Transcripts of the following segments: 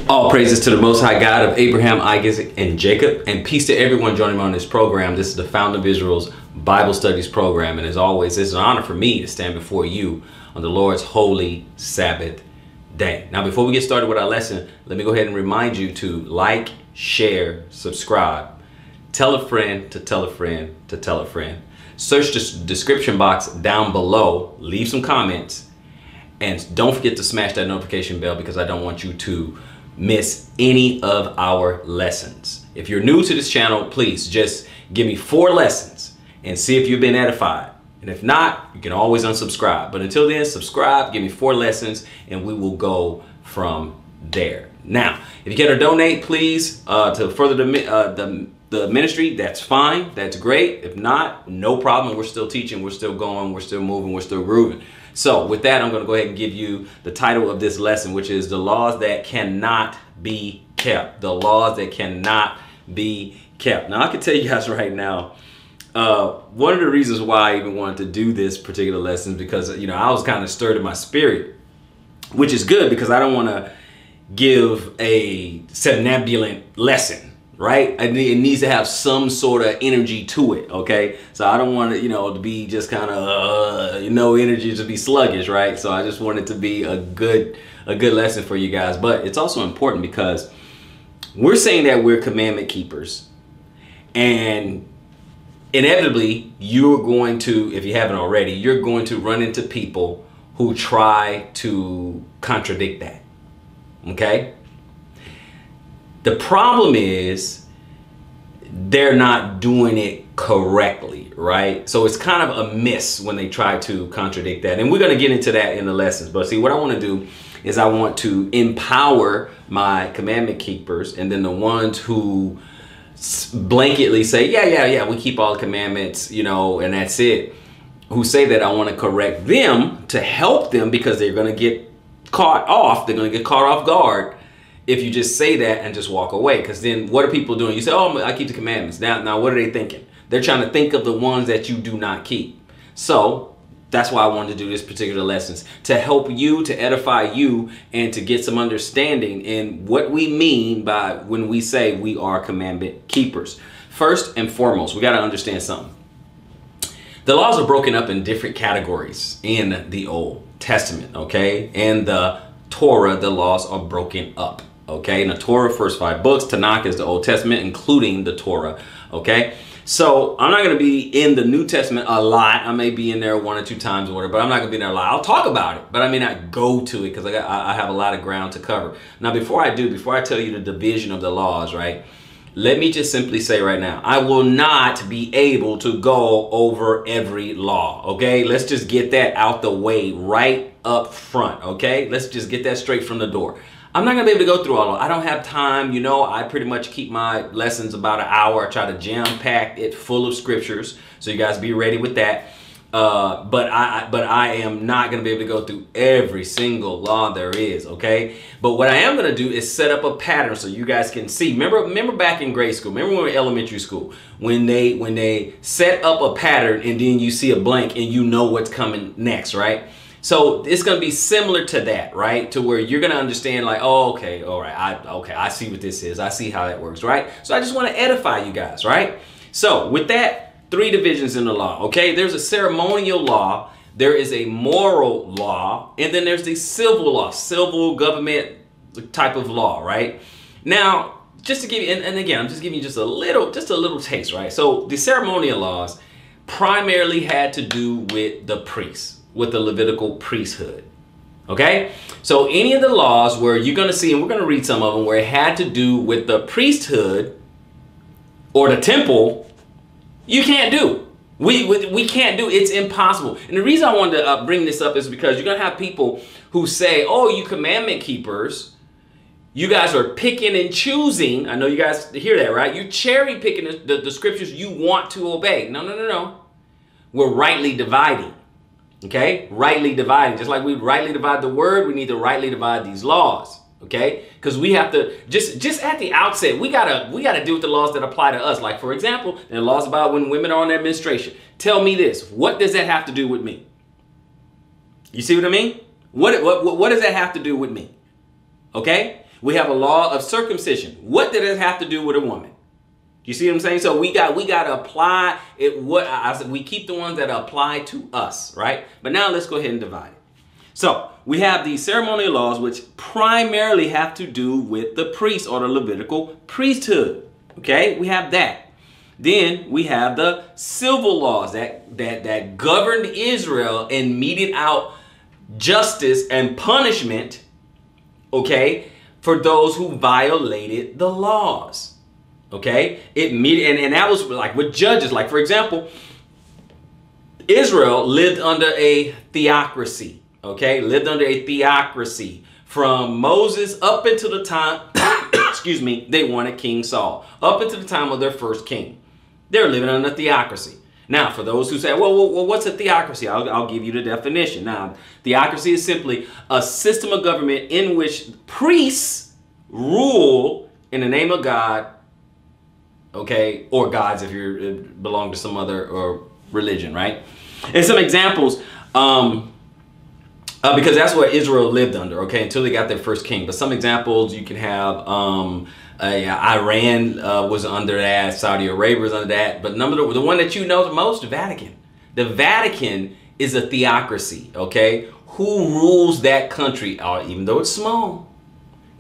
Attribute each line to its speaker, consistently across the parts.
Speaker 1: All praises to the Most High God of Abraham, Isaac, and Jacob, and peace to everyone joining me on this program. This is the Fountain of Israel's Bible Studies program, and as always, it's an honor for me to stand before you on the Lord's holy Sabbath day. Now, before we get started with our lesson, let me go ahead and remind you to like, share, subscribe, tell a friend to tell a friend to tell a friend. Search the description box down below, leave some comments, and don't forget to smash that notification bell because I don't want you to miss any of our lessons. If you're new to this channel, please just give me 4 lessons and see if you've been edified. And if not, you can always unsubscribe. But until then, subscribe, give me 4 lessons, and we will go from there. Now, if you can donate, please, to further the ministry, that's fine. That's great. If not, no problem. We're still teaching. We're still going. We're still moving. We're still grooving. So with that, I'm going to go ahead and give you the title of this lesson, which is the laws that cannot be kept. The laws that cannot be kept. Now, I can tell you guys right now, one of the reasons why I even wanted to do this particular lesson is because, you know, I was kind of stirred in my spirit, which is good because I don't want to give a somnambulant lesson. Right? It needs to have some sort of energy to it. Okay. So I don't want it, you know, to be just kind of, energy to be sluggish. Right. So I just want it to be a good lesson for you guys. But it's also important because we're saying that we're commandment keepers, and inevitably you're going to, if you haven't already, you're going to run into people who try to contradict that. Okay. The problem is they're not doing it correctly, right? So it's kind of a miss when they try to contradict that. And we're going to get into that in the lessons. But see, what I want to do is I want to empower my commandment keepers, and then the ones who blanketly say, yeah, we keep all the commandments, and that's it. Who say that, I want to correct them to help them because they're going to get caught off. They're going to get caught off guard if you just say that and just walk away. Because then what are people doing? You say, oh, I keep the commandments. Now what are they thinking? They're trying to think of the ones that you do not keep. So that's why I wanted to do this particular lessons, to help you, to edify you, and to get some understanding in what we mean by when we say we are commandment keepers. First and foremost, we got to understand something. The laws are broken up in different categories in the Old Testament, okay? And the Torah, the laws are broken up. Okay, and the Torah, first 5 books. Tanakh is the Old Testament, including the Torah. Okay, so I'm not going to be in the New Testament a lot. I may be in there 1 or 2 times or whatever, but I'm not going to be in there a lot. I'll talk about it, but I may not go to it because I have a lot of ground to cover. Now, before I tell you the division of the laws, right? Let me just simply say right now, I will not be able to go over every law. Okay, let's just get that out the way right up front. Okay, let's just get that straight from the door. I'm not going to be able to go through all of it. I don't have time. I pretty much keep my lessons about an hour. I try to jam pack it full of scriptures. So you guys be ready with that. But I am not going to be able to go through every single law there is. OK, but what I am going to do is set up a pattern so you guys can see. Remember back in grade school, remember when we were in elementary school, when they set up a pattern and then you see a blank and you know what's coming next. Right. So it's going to be similar to that, right? To where you're going to understand like, oh, okay, all right. I see what this is. I see how that works, right? So I just want to edify you guys, right? So with that, 3 divisions in the law, okay? There's a ceremonial law. There is a moral law. And then there's the civil law, civil government type of law, right? Now, just to give you, and again, I'm just giving you just a little taste, right? So the ceremonial laws primarily had to do with the priests, with the Levitical priesthood. Okay, so any of the laws where you're going to see, and we're going to read some of them, where it had to do with the priesthood or the temple, you can't do. We can't do. It's impossible. And the reason I wanted to bring this up is because you're going to have people who say, oh, you commandment keepers, you guys are picking and choosing. I know you guys hear that, right? You cherry picking the scriptures you want to obey. No. We're rightly dividing. Okay, rightly dividing. Just like we rightly divide the word, we need to rightly divide these laws. Okay, because we have to just at the outset, we gotta deal with the laws that apply to us. Like, for example, there are laws about when women are on administration. Tell me this: what does that have to do with me? You see what I mean? What does that have to do with me? Okay, We have a law of circumcision. What did it have to do with a woman? You see what I'm saying? So we got to apply it. What I said, we keep the ones that apply to us, right? But now let's go ahead and divide it. So we have the ceremonial laws, which primarily have to do with the priest or the Levitical priesthood. Okay, we have that. Then we have the civil laws that governed Israel and meted out justice and punishment, okay, for those who violated the laws. Okay, and that was like with judges. Like, for example, Israel lived under a theocracy. Okay, lived under a theocracy from Moses up until the time, excuse me, they wanted King Saul. Up until the time of their first king, they're living under a theocracy. Now, for those who say, well, what's a theocracy? I'll give you the definition. Now, theocracy is simply a system of government in which priests rule in the name of God, okay, or gods if you belong to some other religion, right? And some examples, because that's what Israel lived under, okay, until they got their first king. But some examples you can have, Iran was under that, Saudi Arabia was under that. But the one that you know the most, the Vatican. The Vatican is a theocracy, okay? Who rules that country? Even though it's small,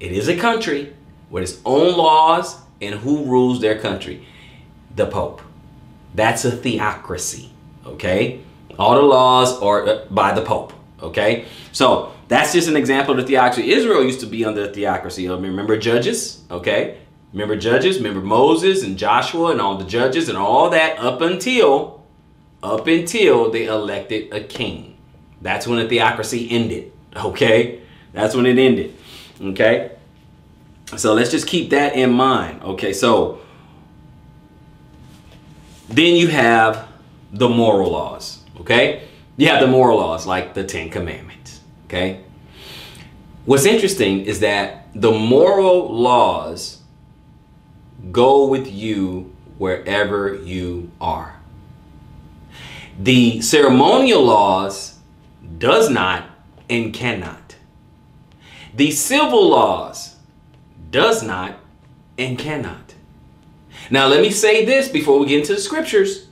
Speaker 1: it is a country with its own laws. And who rules their country? The Pope. That's a theocracy, okay? All the laws are by the Pope, okay? So that's just an example of the theocracy. Israel used to be under a theocracy. Remember Judges, okay? Remember Judges? Remember Moses and Joshua and all the judges and all that up until they elected a king. That's when the theocracy ended, okay? That's when it ended, okay? So let's just keep that in mind. Okay, so then you have the moral laws. Okay, you have the moral laws like the 10 Commandments. Okay, what's interesting is that the moral laws go with you wherever you are. The ceremonial laws does not and cannot. The civil laws does not and cannot. Now let me say this before we get into the scriptures.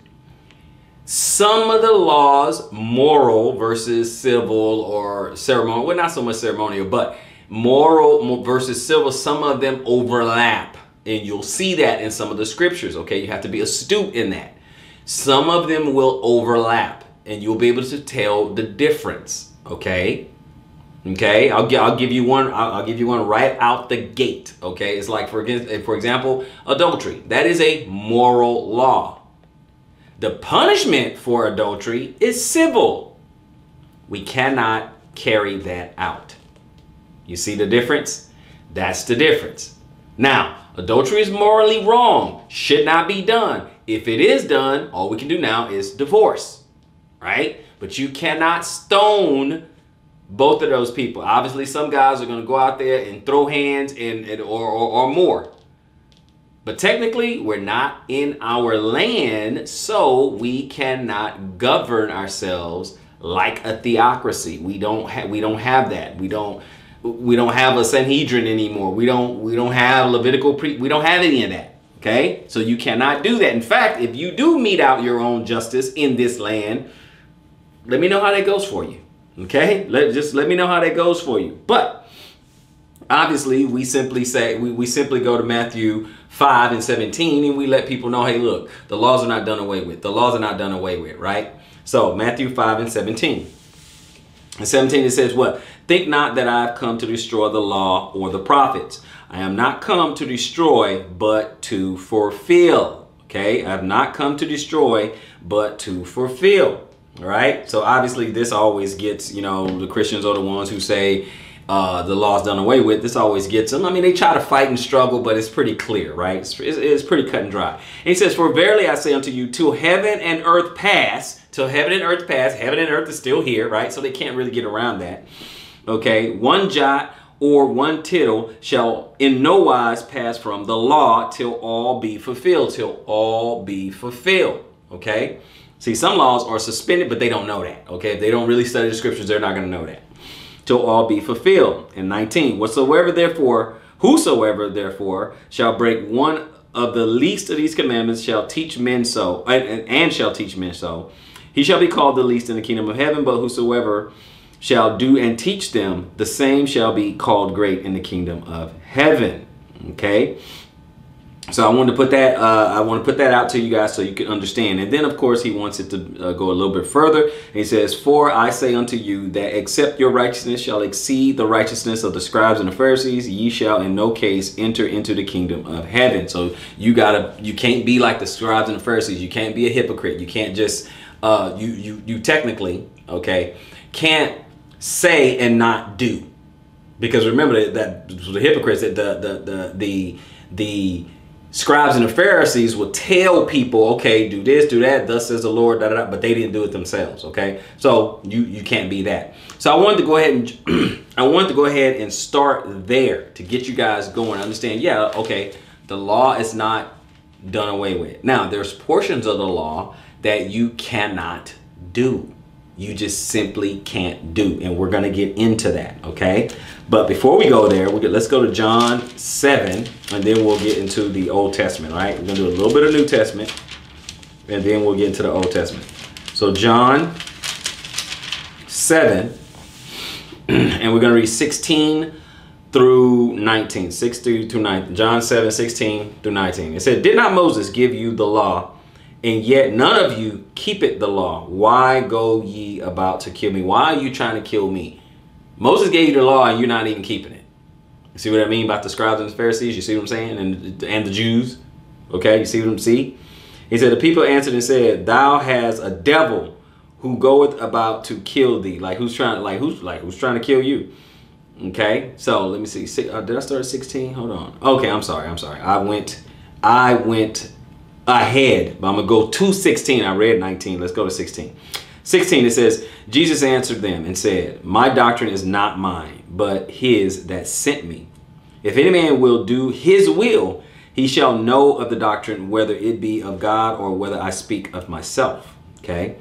Speaker 1: Some of the laws, moral versus civil or ceremonial, well, not so much ceremonial, but moral versus civil, some of them overlap. And you'll see that in some of the scriptures, okay? You have to be astute in that. Some of them will overlap and you'll be able to tell the difference, okay? Okay, I'll give you one. I'll give you one right out the gate. Okay, it's like for example, adultery. That is a moral law. The punishment for adultery is civil. We cannot carry that out. You see the difference? That's the difference. Now, adultery is morally wrong. Should not be done. If it is done, all we can do now is divorce, right? But you cannot stone both of those people. Obviously, some guys are going to go out there and throw hands or more. But technically, we're not in our land, so we cannot govern ourselves like a theocracy. We don't have that. We don't have a Sanhedrin anymore. We don't have Levitical we don't have any of that. Okay? So you cannot do that. In fact, if you do mete out your own justice in this land, let me know how that goes for you. Okay, let me know how that goes for you. But obviously, we simply say we simply go to Matthew 5 and 17 and we let people know, hey, look, the laws are not done away with. The laws are not done away with, right? So Matthew 5 and 17. In 17 it says what? Think not that I have come to destroy the law or the prophets. I am not come to destroy, but to fulfill. Okay, I have not come to destroy, but to fulfill. All right, so obviously this always gets, you know, the Christians are the ones who say the law's done away with. This always gets them. I mean, they try to fight and struggle, but it's pretty clear, right? It's pretty cut and dry. And he says, for verily I say unto you, till heaven and earth pass, heaven and earth is still here, right? So they can't really get around that. Okay, one jot or one tittle shall in no wise pass from the law till all be fulfilled, okay? See, some laws are suspended, but they don't know that, okay? If they don't really study the scriptures, they're not going to know that. Till all be fulfilled. In 19, whatsoever therefore Whosoever, therefore, shall break one of the least of these commandments shall teach men so, and shall teach men so, he shall be called the least in the kingdom of heaven. But whosoever shall do and teach them, the same shall be called great in the kingdom of heaven. Okay. So I wanted to put that. I want to put that out to you guys so you can understand. And then, of course, he wants it to go a little bit further. And he says, "For I say unto you that except your righteousness shall exceed the righteousness of the scribes and the Pharisees, ye shall in no case enter into the kingdom of heaven." So you can't be like the scribes and the Pharisees. You can't be a hypocrite. You can't just you technically, okay, can't say and not do, because remember that the hypocrites, that the scribes and the Pharisees will tell people, okay, do this, do that, thus says the Lord, da, da, da, but they didn't do it themselves. Okay, so you can't be that. So I wanted to go ahead and start there to get you guys going. Understand? Yeah, okay, the law is not done away with. Now there's portions of the law that you cannot do. You just simply can't do, and we're going to get into that. Okay, but before we go there, let's go to John 7, and then we'll get into the Old Testament. All right, we're going to do a little bit of New Testament, and then we'll get into the Old Testament. So John 7, and we're going to read 16 through 19, 16 through 19. John 7, 16 through 19. It said, "Did not Moses give you the law? And yet none of you keep it the law. Why go ye about to kill me?" Why are you trying to kill me? Moses gave you the law and you're not even keeping it. You see what I mean about the scribes and the Pharisees? You see what I'm saying? And the Jews. Okay, you see what I'm saying? He said, "The people answered and said, Thou hast a devil who goeth about to kill thee." Like who's trying to kill you? Okay, so let me see. Did I start at 16? Hold on. Okay, I'm sorry. I went ahead, but I'm gonna go to 16. I read 19. Let's go to 16. 16, it says, "Jesus answered them and said, My doctrine is not mine, but his that sent me. If any man will do his will, he shall know of the doctrine, whether it be of God or whether I speak of myself." Okay.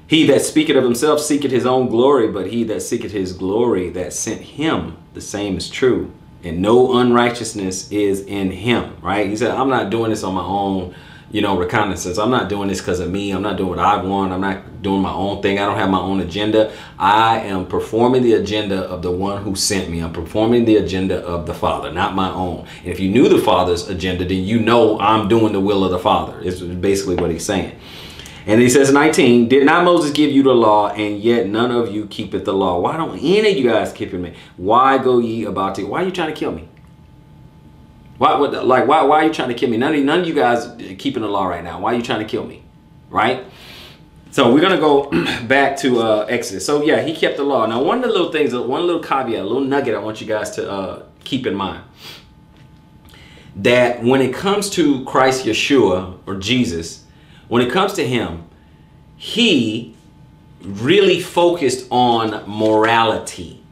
Speaker 1: "He that speaketh of himself seeketh his own glory, but he that seeketh his glory that sent him, the same is true. And no unrighteousness is in him." Right? He said, "I'm not doing this on my own, reconnaissance. I'm not doing this because of me. I'm not doing what I want. I'm not doing my own thing. I don't have my own agenda. I am performing the agenda of the one who sent me. I'm performing the agenda of the Father, not my own. And if you knew the Father's agenda, then you know I'm doing the will of the Father." Is basically what he's saying. And he says 19, "Did not Moses give you the law, and yet none of you keepeth the law? Why don't any of you guys keep it? Why go ye about to?" Why are you trying to kill me? Why are you trying to kill me? None of you guys keeping the law right now. Why are you trying to kill me? Right? So we're going to go back to Exodus. So yeah, he kept the law. Now one of the little things, one little caveat, a little nugget I want you guys to keep in mind. That when it comes to Christ Yeshua, or Jesus, when it comes to him, he really focused on morality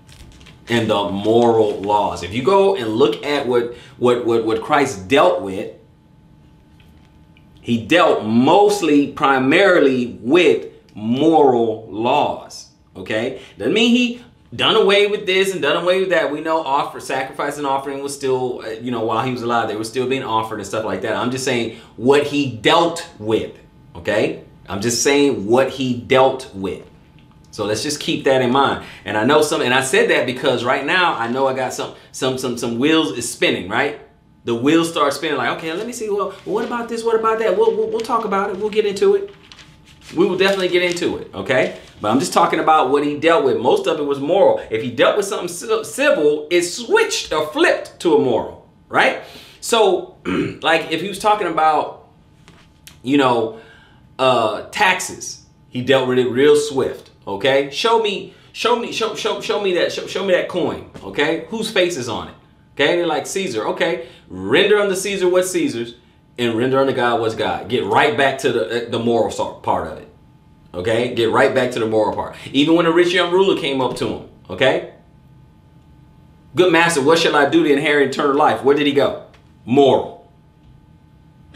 Speaker 1: and the moral laws. If you go and look at what Christ dealt with, he dealt primarily with moral laws. Okay, doesn't mean he done away with this and done away with that. We know sacrifice and offering was still, while he was alive, they were still being offered and stuff like that. I'm just saying what he dealt with. Okay, I'm just saying what he dealt with. So let's just keep that in mind. And I know and I said that because right now I know I got some wheels is spinning, right? The wheels start spinning like, okay, let me see. Well, what about this? What about that? We'll talk about it. We'll get into it. We will definitely get into it. Okay. But I'm just talking about what he dealt with. Most of it was moral. If he dealt with something civil, it switched or flipped to a moral, right? So like if he was talking about, taxes, he dealt with it real swift. Okay, show me that coin. Okay, whose face is on it? Okay, they're like Caesar. Okay, render unto Caesar what's Caesar's, and render unto God what's God. Get right back to the moral part of it. Okay, get right back to the moral part. Even when the rich young ruler came up to him. Okay, good master, what shall I do to inherit eternal life? Where did he go? Moral.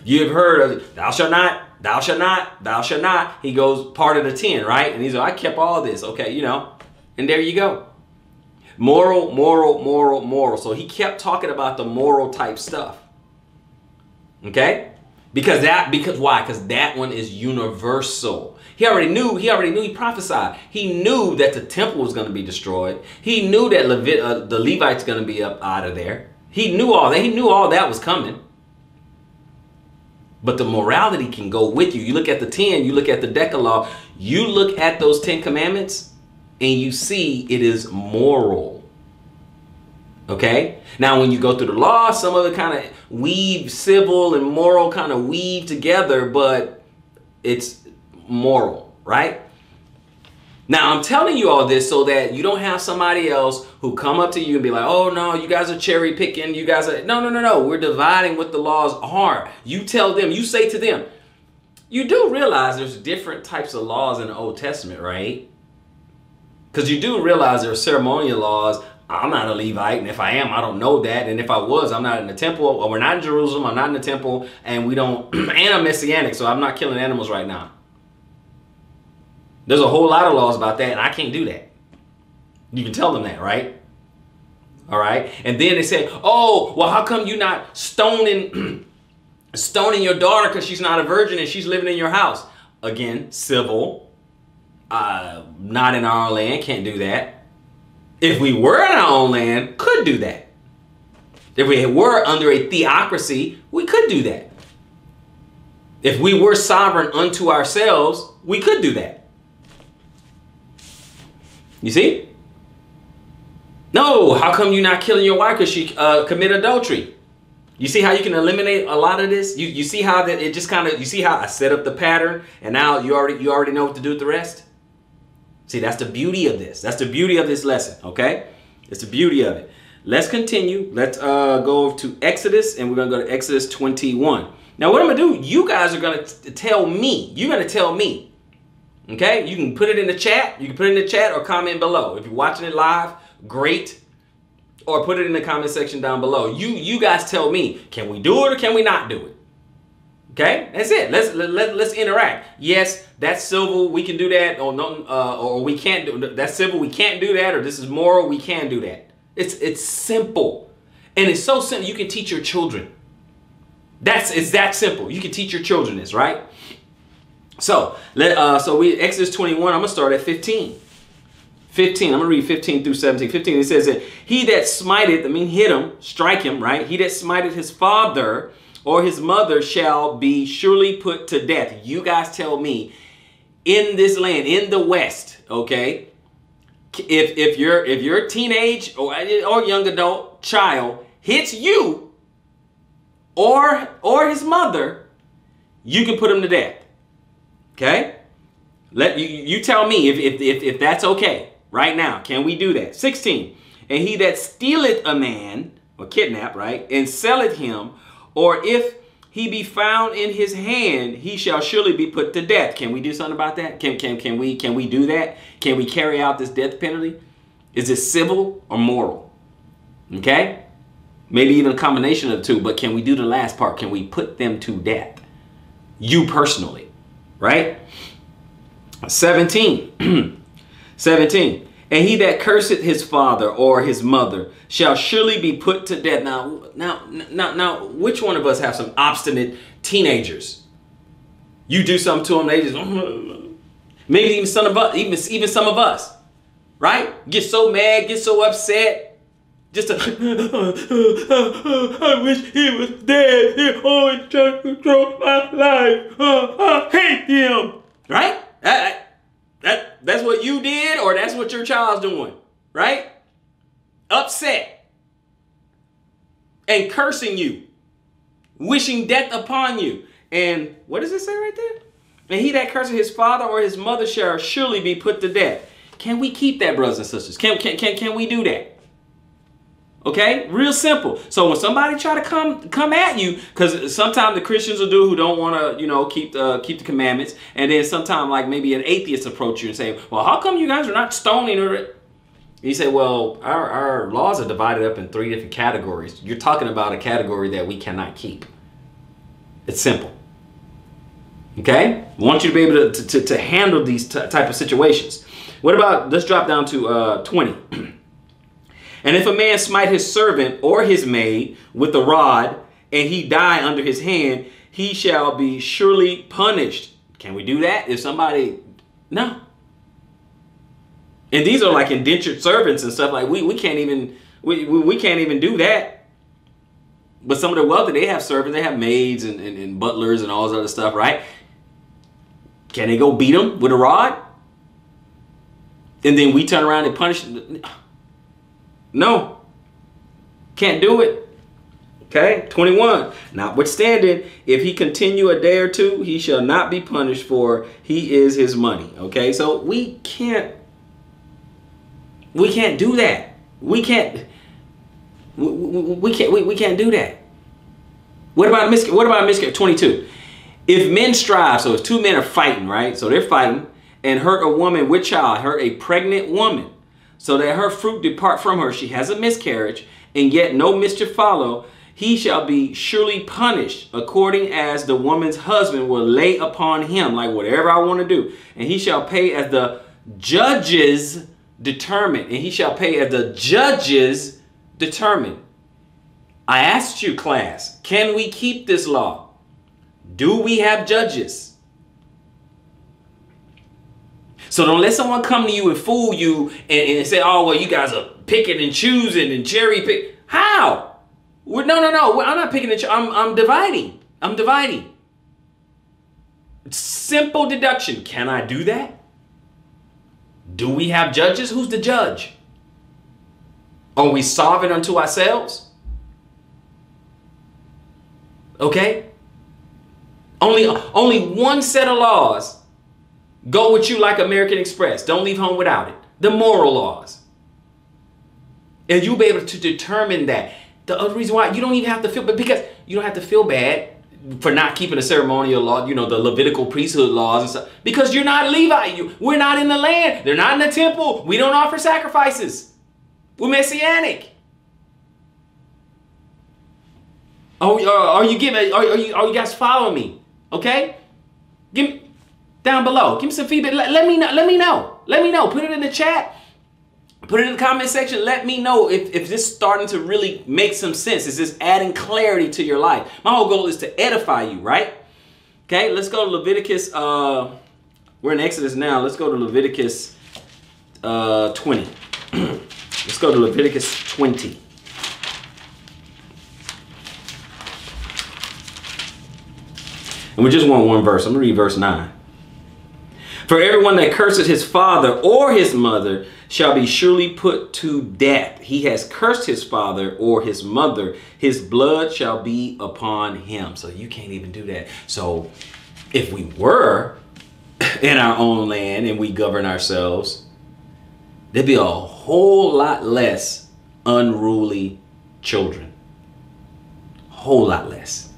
Speaker 1: You've heard of it. Thou shalt not. Thou shalt not, thou shalt not. He goes part of the 10, right? And he's like, I kept all this, okay, and there you go. Moral, moral, moral, moral. So he kept talking about the moral type stuff. Okay? Because why? Because that one is universal. He already prophesied. He knew that the temple was going to be destroyed. He knew that the Levites going to be up out of there. He knew all that. He knew all that was coming. But the morality can go with you. You look at the 10, you look at the Decalogue, you look at those 10 commandments, and you see it is moral. Okay? Now, when you go through the law, some of it kind of weave, civil and moral kind of weave together, but it's moral, right? Now, I'm telling you all this so that you don't have somebody else who come up to you and be like, oh, no, you guys are cherry picking. You guys are, no. We're dividing what the laws are. You tell them, you say to them, you do realize there's different types of laws in the Old Testament, right? Because you do realize there are ceremonial laws. I'm not a Levite, and if I am, I don't know that. And if I was, I'm not in the temple, or we're not in Jerusalem, I'm not in the temple, and we don't, and I'm Messianic, so I'm not killing animals right now. There's a whole lot of laws about that, and I can't do that. You can tell them that, right? All right. And then they say, oh, well, how come you not stoning your daughter because she's not a virgin and she's living in your house? Again, civil, not in our own land, can't do that. If we were in our own land, could do that. If we were under a theocracy, we could do that. If we were sovereign unto ourselves, we could do that. You see? No, how come you're not killing your wife because she committed adultery? You see how you can eliminate a lot of this? You see how that it just kind of, you see how I set up the pattern and now you already know what to do with the rest? See, that's the beauty of this. That's the beauty of this lesson, okay? It's the beauty of it. Let's continue. Let's go to Exodus, and we're going to go to Exodus 21. Now, what I'm going to do, you guys are going to tell me. You're going to tell me. Okay, you can put it in the chat. You can put it in the chat or comment below. If you're watching it live, great. Or put it in the comment section down below. You guys tell me, can we do it or can we not do it? Okay, that's it. Let's interact. Yes, that's civil. We can do that, or no, or we can't do. That's civil. We can't do that, or this is moral. We can do that. It's simple, and it's so simple. You can teach your children. It's that simple. You can teach your children this, right? So Exodus 21, I'm going to start at 15. 15, I'm going to read 15 through 17. 15, it says that he that smited, hit him, strike him, right? He that smited his father or his mother shall be surely put to death. You guys tell me, in this land, in the West, okay, if your teenage or young adult child hits you or his mother, you can put him to death. Okay, you tell me if that's okay right now. Can we do that? 16. And he that stealeth a man, or kidnap, right, and selleth him, or if he be found in his hand, he shall surely be put to death. Can we do something about that? Can we do that? Can we carry out this death penalty? Is it civil or moral? Okay, maybe even a combination of the two. But can we do the last part? Can we put them to death? You personally. Right? 17. 17. And he that curseth his father or his mother shall surely be put to death. Now, which one of us have some obstinate teenagers? You do something to them, they just, maybe even some of us, right? Get so mad, get so upset. Just I wish he was dead. He always tried to control my life. I hate him. Right? That's what you did, or that's what your child's doing. Right? Upset. And cursing you. Wishing death upon you. And what does it say right there? And he that curses his father or his mother shall surely be put to death. Can we keep that, brothers and sisters? Can we do that? Okay, real simple. So when somebody try to come at you, because sometimes the Christians will do who don't want to, keep the commandments, and then sometimes like maybe an atheist approach you and say, well, how come you guys are not stoning her? You say, well, our laws are divided up in 3 different categories. You're talking about a category that we cannot keep. It's simple. Okay, I want you to be able to handle these type of situations. What about, let's drop down to 20. And if a man smite his servant or his maid with a rod, and he die under his hand, he shall be surely punished. Can we do that? If somebody, no. And these are like indentured servants and stuff. Like we can't even do that. But some of the wealthy, they have servants, they have maids and butlers and all this other stuff, right? Can they go beat them with a rod? And then we turn around and punish them? No. Can't do it. Okay, 21. Notwithstanding, if he continue a day or two, he shall not be punished, for he is his money. Okay, so we can't do that. We can't do that. What about miscarriage? 22. If men strive, so if two men are fighting, right? So they're fighting and hurt a woman with child, hurt a pregnant woman, so that her fruit depart from her, she has a miscarriage, and yet no mischief follow, he shall be surely punished according as the woman's husband will lay upon him, like whatever I want to do. And he shall pay as the judges determine. And he shall pay as the judges determine. I asked you, class, can we keep this law? Do we have judges? So don't let someone come to you and fool you and say, oh, well, you guys are picking and choosing and cherry pick. How? No. I'm not picking and I'm dividing. I'm dividing. Simple deduction. Can I do that? Do we have judges? Who's the judge? Are we sovereign unto ourselves? Okay? Only one set of laws go with you like American Express. Don't leave home without it. The moral laws. And you'll be able to determine that. The other reason why you don't even have to feel, but because you don't have to feel bad for not keeping the ceremonial law, you know, the Levitical priesthood laws and stuff, because you're not Levi. We're not in the land. They're not in the temple. We don't offer sacrifices. We're messianic. Are you guys following me? Okay? Give me down below. Give me some feedback. Let me know. Put it in the chat. Put it in the comment section. Let me know if this is starting to really make some sense. Is this adding clarity to your life? My whole goal is to edify you, right? Okay, let's go to Leviticus. We're in Exodus now. Let's go to Leviticus 20. Let's go to Leviticus 20. And we just want one verse. I'm going to read verse 9. For everyone that curses his father or his mother shall be surely put to death. He has cursed his father or his mother. His blood shall be upon him. So you can't even do that. So if we were in our own land and we govern ourselves, there'd be a whole lot less unruly children. Whole lot less.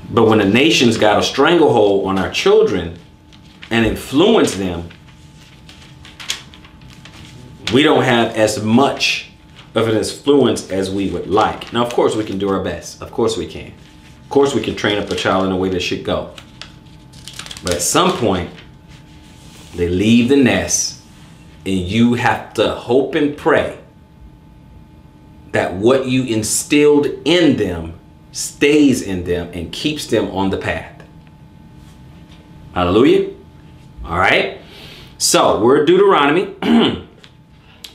Speaker 1: But when the nation's got a stranglehold on our children and influence them, we don't have as much of an influence as we would like. Now, of course, we can do our best. Of course we can. Of course, we can train up a child in a way that should go. But at some point, they leave the nest, and you have to hope and pray that what you instilled in them stays in them and keeps them on the path. Hallelujah. All right. So we're Deuteronomy.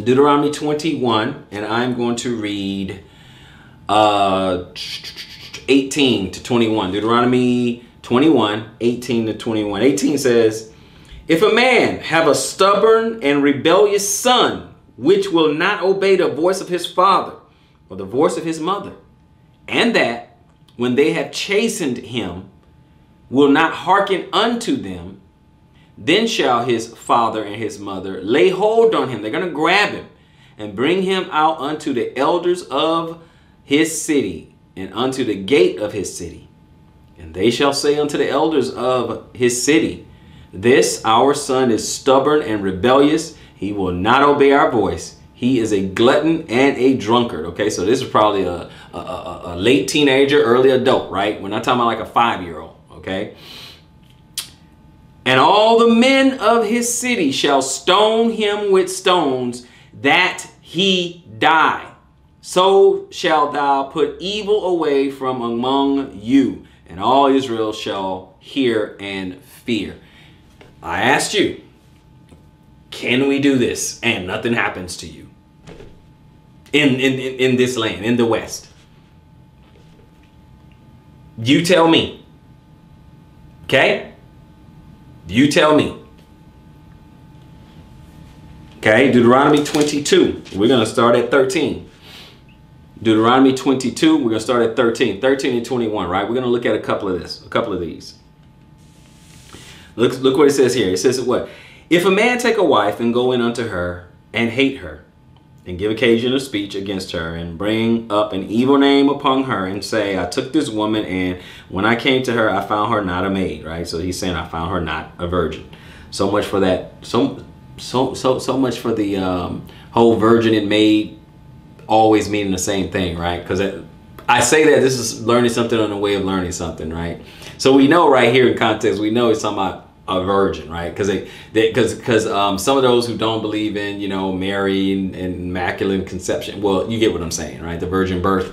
Speaker 1: Deuteronomy 21, and I'm going to read 18 to 21. Deuteronomy 21, 18 to 21. 18 says, if a man have a stubborn and rebellious son, which will not obey the voice of his father or the voice of his mother, and that when they have chastened him, will not hearken unto them, then shall his father and his mother lay hold on him. They're going to grab him and bring him out unto the elders of his city and unto the gate of his city. And they shall say unto the elders of his city, this our son is stubborn and rebellious. He will not obey our voice. He is a glutton and a drunkard. Okay, so this is probably a late teenager, early adult, right? We're not talking about like a 5-year-old, okay? And all the men of his city shall stone him with stones, that he die. So shalt thou put evil away from among you, and all Israel shall hear and fear. I asked you, can we do this and nothing happens to you in this land, in the West? You tell me. Okay? You tell me. Okay, Deuteronomy 22. We're going to start at 13. Deuteronomy 22, we're going to start at 13. 13 and 21, right? We're going to look at a couple of these. Look what it says here. It says what? If a man take a wife and go in unto her and hate her, and give occasion of speech against her, and bring up an evil name upon her, and say, I took this woman, and when I came to her, I found her not a maid, right? So he's saying I found her not a virgin. So much for that. So much for the whole virgin and maid always meaning the same thing, right? Because I say that this is learning something on the way of learning something, right? So we know right here in context, we know it's talking about a virgin, right? Because some of those who don't believe in, you know, Mary and immaculate conception, well, you get what I'm saying, right? The virgin birth.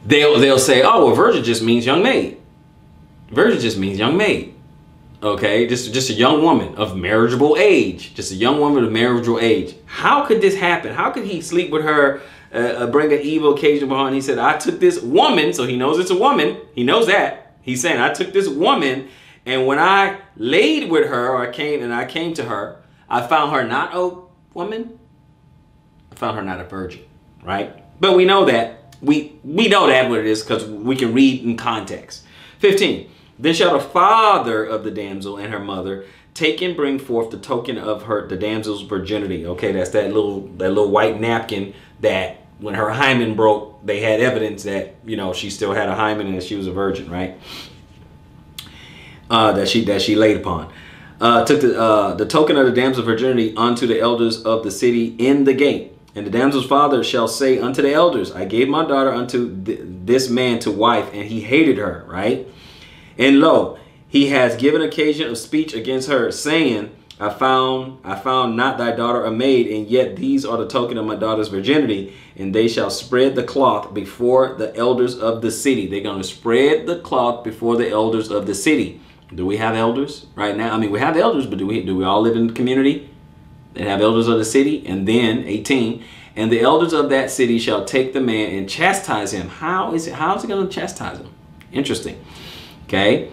Speaker 1: They'll say, oh, well, virgin just means young maid. Virgin just means young maid. Okay, just a young woman of marriageable age. Just a young woman of marriageable age. How could this happen? How could he sleep with her, bring an evil occasion upon her? And he said, I took this woman, so he knows it's a woman. He knows that. He's saying, I took this woman, and when I laid with her, or I came to her, I found her not a woman. I found her not a virgin, right? But we know that. We know that what it is because we can read in context. 15. Then shall the father of the damsel and her mother take and bring forth the token of the damsel's virginity. Okay, that's that little white napkin that when her hymen broke, they had evidence that, you know, she still had a hymen and that she was a virgin, right? That she laid upon. Took the token of the damsel's virginity unto the elders of the city in the gate. And the damsel's father shall say unto the elders, I gave my daughter unto this man to wife, and he hated her, right? And lo, he has given occasion of speech against her, saying, I found not thy daughter a maid, and yet these are the token of my daughter's virginity. And they shall spread the cloth before the elders of the city. They're going to spread the cloth before the elders of the city. Do we have elders right now? I mean, we have elders, but do we all live in the community that have elders of the city? And then 18, and the elders of that city shall take the man and chastise him. How is it going to chastise him? Interesting. Okay.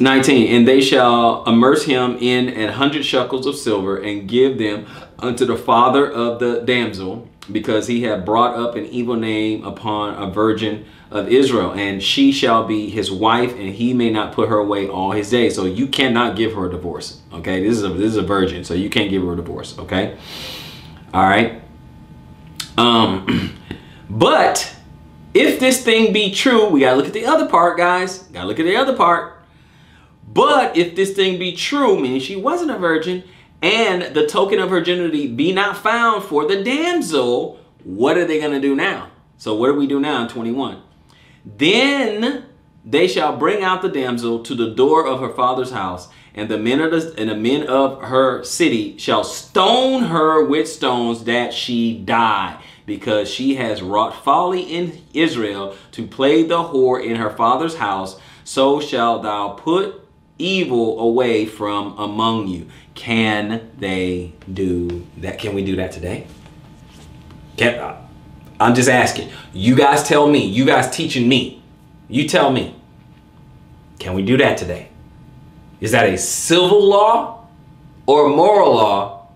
Speaker 1: 19, and they shall immerse him in 100 shekels of silver, and give them unto the father of the damsel, because he had brought up an evil name upon a virgin of Israel, and she shall be his wife, and he may not put her away all his days. So you cannot give her a divorce. Okay, this is a virgin, so you can't give her a divorce. Okay, all right. But if this thing be true, we gotta look at the other part, guys. Gotta look at the other part. But if this thing be true, meaning she wasn't a virgin, and the token of virginity be not found for the damsel, what are they gonna do now? So what do we do now in 21? Then they shall bring out the damsel to the door of her father's house, and the men of her city shall stone her with stones, that she die, because she has wrought folly in Israel to play the whore in her father's house. So shalt thou put evil away from among you. Can they do that? Can we do that today? I'm just asking. You guys tell me. You guys teaching me. You tell me. Can we do that today? Is that a civil law or a moral law,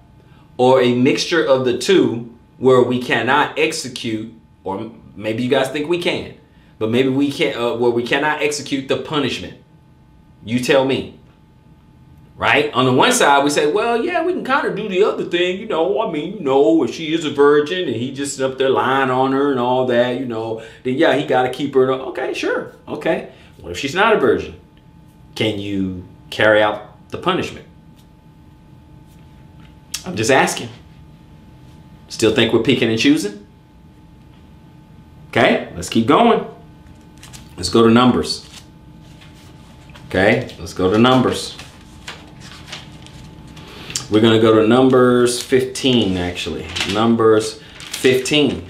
Speaker 1: or a mixture of the two, where we cannot execute, or maybe you guys think we can, but maybe we can't, where we cannot execute the punishment? You tell me. Right? On the one side, we say, well, yeah, we can kind of do the other thing, you know. I mean, you know, if she is a virgin and he just up there lying on her and all that, you know, then yeah, he got to keep her. Okay, sure. Okay. What if she's not a virgin? Can you carry out the punishment? I'm just asking. Still think we're picking and choosing? Okay, let's keep going. Let's go to Numbers. Okay, let's go to Numbers. We're going to go to Numbers 15, actually. Numbers 15.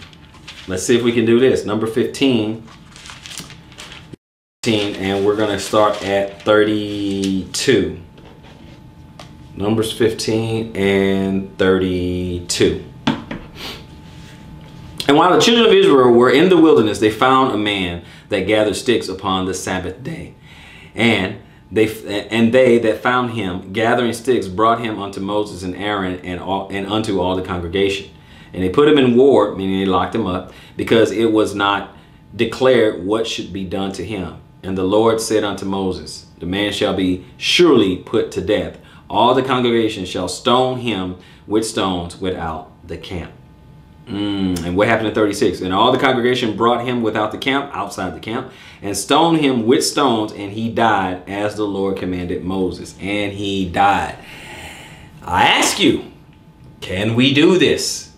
Speaker 1: Let's see if we can do this. Number 15. And we're going to start at 32. Numbers 15 and 32. And while the children of Israel were in the wilderness, they found a man that gathered sticks upon the Sabbath day. And they that found him gathering sticks brought him unto Moses and Aaron and unto all the congregation. And they put him in ward, meaning they locked him up, because it was not declared what should be done to him. And the Lord said unto Moses, the man shall be surely put to death. All the congregation shall stone him with stones without the camp. And what happened in 36? And all the congregation brought him without the camp, outside the camp, and stoned him with stones, and he died as the Lord commanded Moses. And he died. I ask you, can we do this?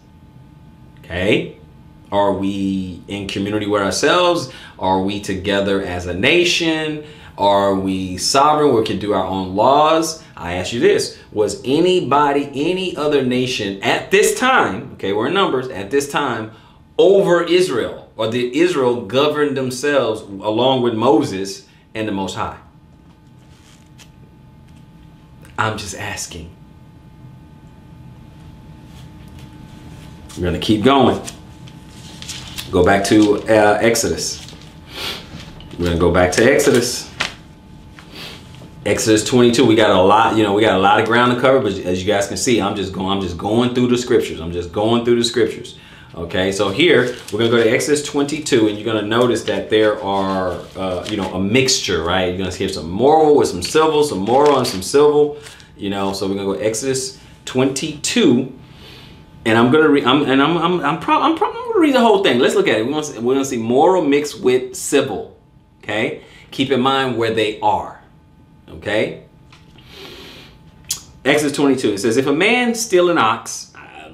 Speaker 1: Okay. Are we in community with ourselves? Are we together as a nation? Are we sovereign? We can do our own laws. I ask you this. Was anybody, any other nation at this time, okay, we're in Numbers, at this time, over Israel? Or did Israel govern themselves along with Moses and the Most High? I'm just asking. We're going to keep going. Go back to Exodus. We're going to go back to Exodus. Exodus 22. We got a lot, we got a lot of ground to cover, but as you guys can see, I'm just going through the scriptures. I'm just going through the scriptures. Okay, so here we're going to go to Exodus 22, and you're going to notice that there are, a mixture, right? You're going to hear some moral with some civil, some moral and some civil, So we're going to go Exodus 22, and I'm going to read. I'm probably going to read the whole thing. Let's look at it. We're going to see moral mixed with civil. Okay, keep in mind where they are. Okay. Exodus 22. It says, if a man steal an ox,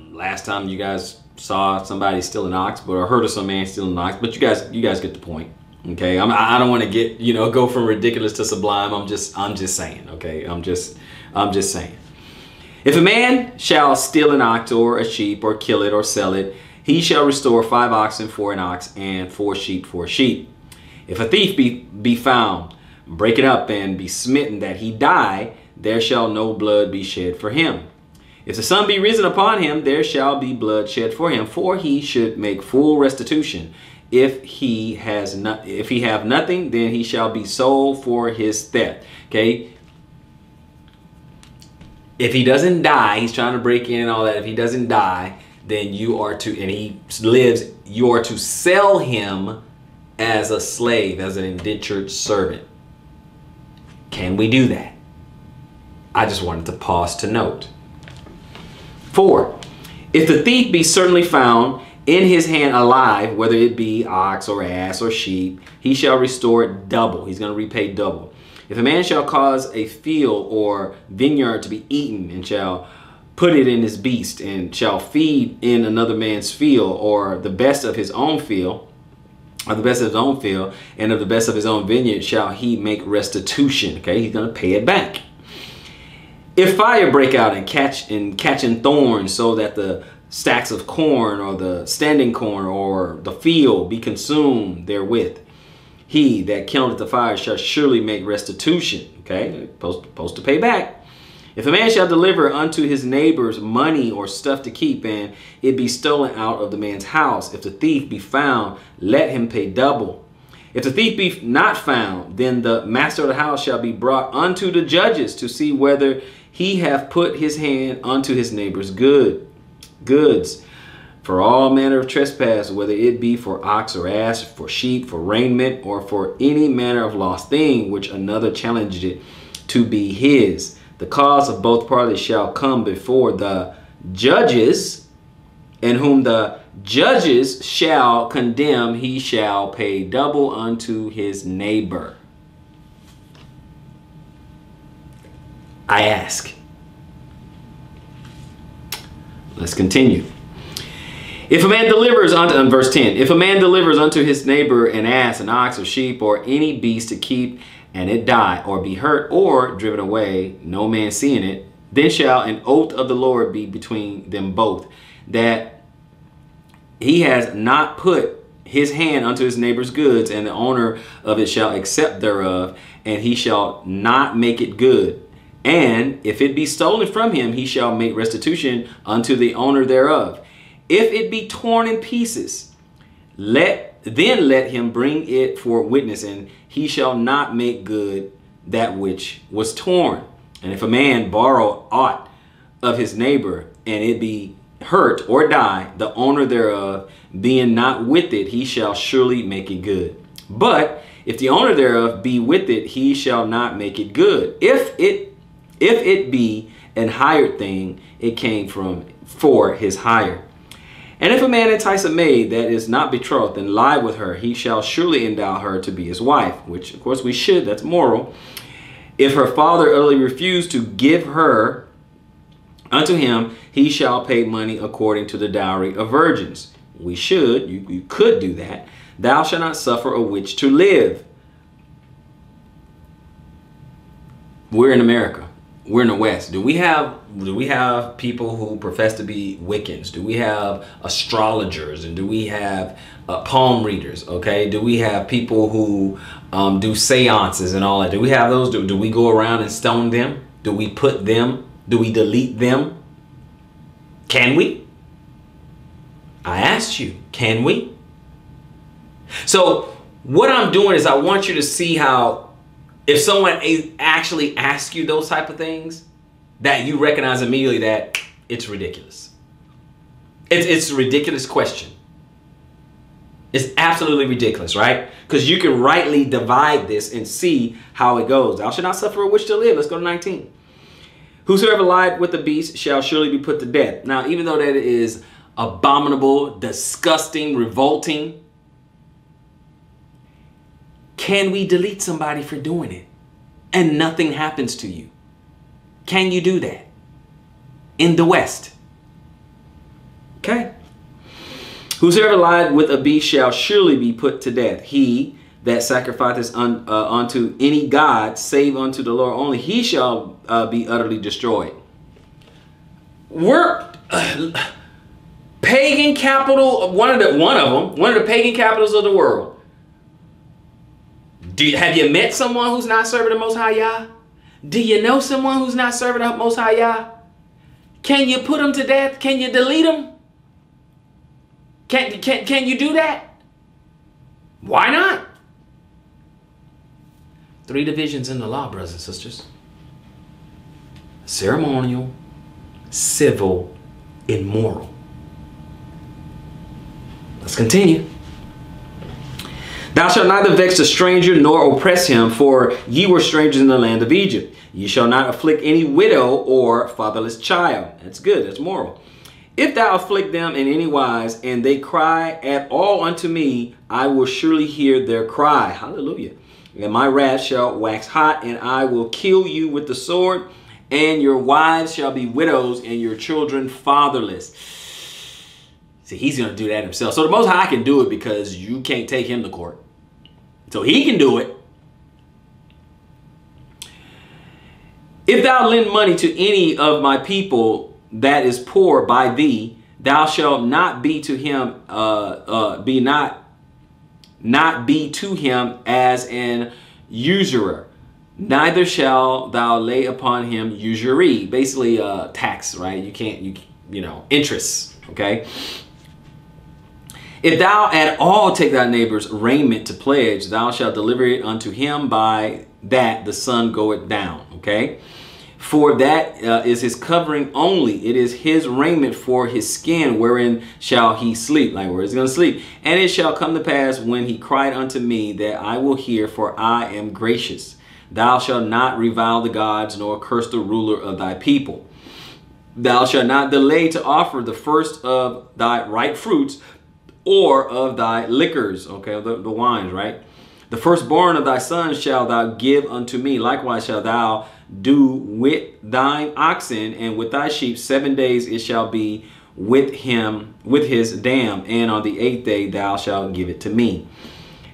Speaker 1: last time you guys saw somebody steal an ox, but I heard of some man stealing an ox, but you guys get the point. Okay. I don't want to get, go from ridiculous to sublime. I'm just saying. Okay. I'm just saying. If a man shall steal an ox or a sheep or kill it or sell it, he shall restore 5 oxen for an ox and 4 sheep for a sheep. If a thief be found, break it up and be smitten that he die, there shall no blood be shed for him. If the sun be risen upon him, there shall be blood shed for him, for he should make full restitution. If he have nothing, then he shall be sold for his theft. Okay. If he doesn't die, he's trying to break in and all that. If he doesn't die, then you are to, and he lives, you are to sell him as a slave, as an indentured servant. Can we do that? I just wanted to pause to note. 4. If the thief be certainly found in his hand alive, whether it be ox or ass or sheep, he shall restore it double. He's going to repay double. If a man shall cause a field or vineyard to be eaten, and shall put it in his beast, and shall feed in another man's field, or the best of his own field, and of the best of his own vineyard shall he make restitution. Okay, he's going to pay it back. If fire break out and catching thorns, so that the stacks of corn or the standing corn or the field be consumed therewith, he that kindleth the fire shall surely make restitution. Okay, supposed to pay back. If a man shall deliver unto his neighbors money or stuff to keep, and it be stolen out of the man's house, if the thief be found, let him pay double. If the thief be not found, then the master of the house shall be brought unto the judges to see whether he have put his hand unto his neighbor's goods. For all manner of trespass, whether it be for ox or ass, for sheep, for raiment, or for any manner of lost thing, which another challenged it to be his, the cause of both parties shall come before the judges, and whom the judges shall condemn, he shall pay double unto his neighbor. I ask. Let's continue. If a man delivers unto, verse 10, if a man delivers unto his neighbor an ass, an ox, or sheep, or any beast to keep, and it die, or be hurt, or driven away, no man seeing it, then shall an oath of the Lord be between them both, that he has not put his hand unto his neighbor's goods, and the owner of it shall accept thereof, and he shall not make it good. And if it be stolen from him, he shall make restitution unto the owner thereof. If it be torn in pieces, then let him bring it for witness, and he shall not make good that which was torn. And if a man borrow aught of his neighbor, and it be hurt or die, the owner thereof being not with it, he shall surely make it good. But if the owner thereof be with it, he shall not make it good. If it be an hired thing, it came for his hire. And if a man entice a maid that is not betrothed and lie with her, he shall surely endow her to be his wife, which of course we should, that's moral. If her father utterly refuse to give her unto him, he shall pay money according to the dowry of virgins. We should, you could do that. Thou shalt not suffer a witch to live. We're in America. We're in the West. Do we have people who profess to be Wiccans? Do we have astrologers? And do we have palm readers? Okay. Do we have people who do seances and all that? Do we have those? Do we go around and stone them? Do we put them? Do we delete them? Can we? I asked you, can we? So what I'm doing is I want you to see how if someone actually asks you those type of things, that you recognize immediately that it's ridiculous. It's a ridiculous question. It's absolutely ridiculous, right? Because you can rightly divide this and see how it goes. Thou shalt not suffer a witch to live. Let's go to 19. Whosoever lied with the beast shall surely be put to death. Now, even though that is abominable, disgusting, revolting, can we delete somebody for doing it and nothing happens to you? Can you do that in the West? Okay. Whosoever lied with a beast shall surely be put to death. He that sacrificeth unto any god, save unto the Lord only, he shall be utterly destroyed. We're pagan capital, one of the pagan capitals of the world. Have you met someone who's not serving the Most High Yah? Do you know someone who's not serving the Most High Yah? Can you put them to death? Can you delete them? Can you do that? Why not? 3 divisions in the law, brothers and sisters. Ceremonial, civil, and moral. Let's continue. Thou shalt neither vex a stranger nor oppress him, for ye were strangers in the land of Egypt. Ye shall not afflict any widow or fatherless child. That's good. That's moral. If thou afflict them in any wise, and they cry at all unto me, I will surely hear their cry. Hallelujah. And my wrath shall wax hot, and I will kill you with the sword, and your wives shall be widows, and your children fatherless. See, he's going to do that himself. So the Most High can do it because you can't take him to court. So he can do it. If thou lend money to any of my people that is poor by thee, thou shalt not be to him, not be to him as an usurer, neither shall thou lay upon him usury. Basically, tax, right? You can't, you know, interest. Okay. If thou at all take thy neighbor's raiment to pledge, thou shalt deliver it unto him by that the sun goeth down. Okay. For that is his covering only. It is his raiment for his skin, wherein shall he sleep. Like where he's going to sleep. And it shall come to pass when he cried unto me that I will hear, for I am gracious. Thou shalt not revile the gods, nor curse the ruler of thy people. Thou shalt not delay to offer the first of thy ripe fruits, or of thy liquors, okay, the wines, right? The firstborn of thy sons shall thou give unto me. Likewise shalt thou do with thine oxen and with thy sheep. 7 days it shall be with his dam, and on the 8th day thou shalt give it to me.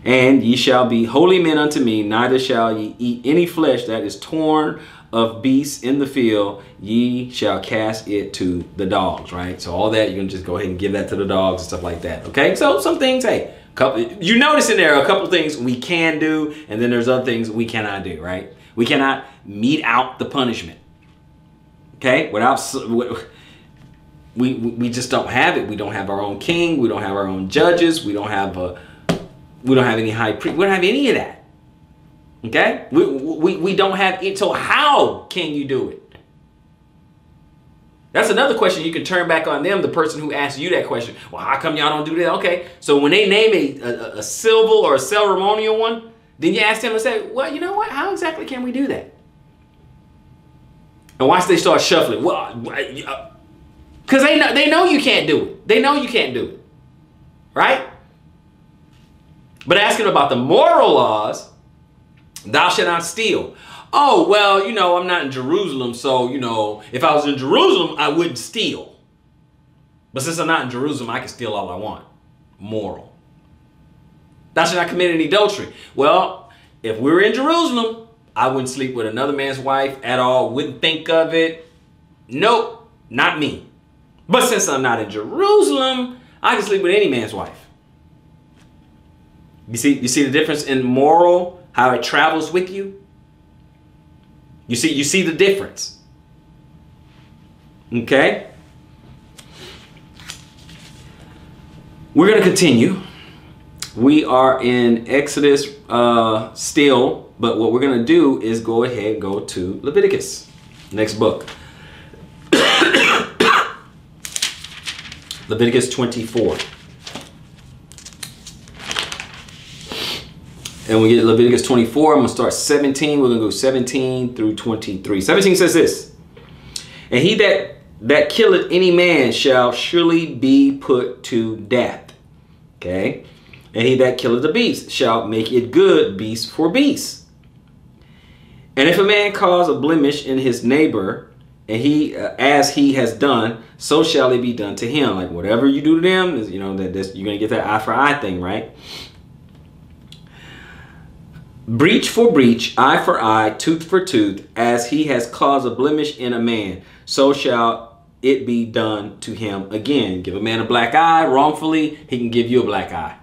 Speaker 1: And ye shall be holy men unto me, neither shall ye eat any flesh that is torn of beasts in the field, ye shall cast it to the dogs, right? So all that, you can just go ahead and give that to the dogs and stuff like that, okay? So some things, hey, you notice in there a couple things we can do, and then there's other things we cannot do, right? We cannot mete out the punishment, okay? We just don't have it. We don't have our own king. We don't have our own judges. We don't have any high priest. We don't have any of that. Okay? We don't have it. So how can you do it? That's another question you can turn back on them, the person who asked you that question. Well, how come y'all don't do that? Okay. So when they name a civil or a ceremonial one, then you ask them and say, well, you know what? How exactly can we do that? And watch they start shuffling. Well, because they know you can't do it. They know you can't do it. Right? But asking about the moral laws, thou shalt not steal. Oh, well, you know, I'm not in Jerusalem, so, you know, if I was in Jerusalem, I wouldn't steal. But since I'm not in Jerusalem, I can steal all I want. Moral. Thou shalt not commit any adultery. Well, if we were in Jerusalem, I wouldn't sleep with another man's wife at all. Wouldn't think of it. Nope, not me. But since I'm not in Jerusalem, I can sleep with any man's wife. You see the difference in moral, how it travels with you? You see the difference. Okay? We're going to continue. We are in Exodus still, but what we're going to do is go ahead and go to Leviticus. Next book. Leviticus 24. And we get Leviticus 24. I'm going to start 17. We're going to go 17 through 23. 17 says this. And he that killeth any man shall surely be put to death. Okay. And he that killeth the beast shall make it good beast for beast. And if a man cause a blemish in his neighbor, and he as he has done, so shall it be done to him. Like whatever you do to them, is, you know, that's you're going to get that eye for eye thing, right? Breach for breach, eye for eye, tooth for tooth, as he has caused a blemish in a man, so shall it be done to him again. Give a man a black eye wrongfully, he can give you a black eye.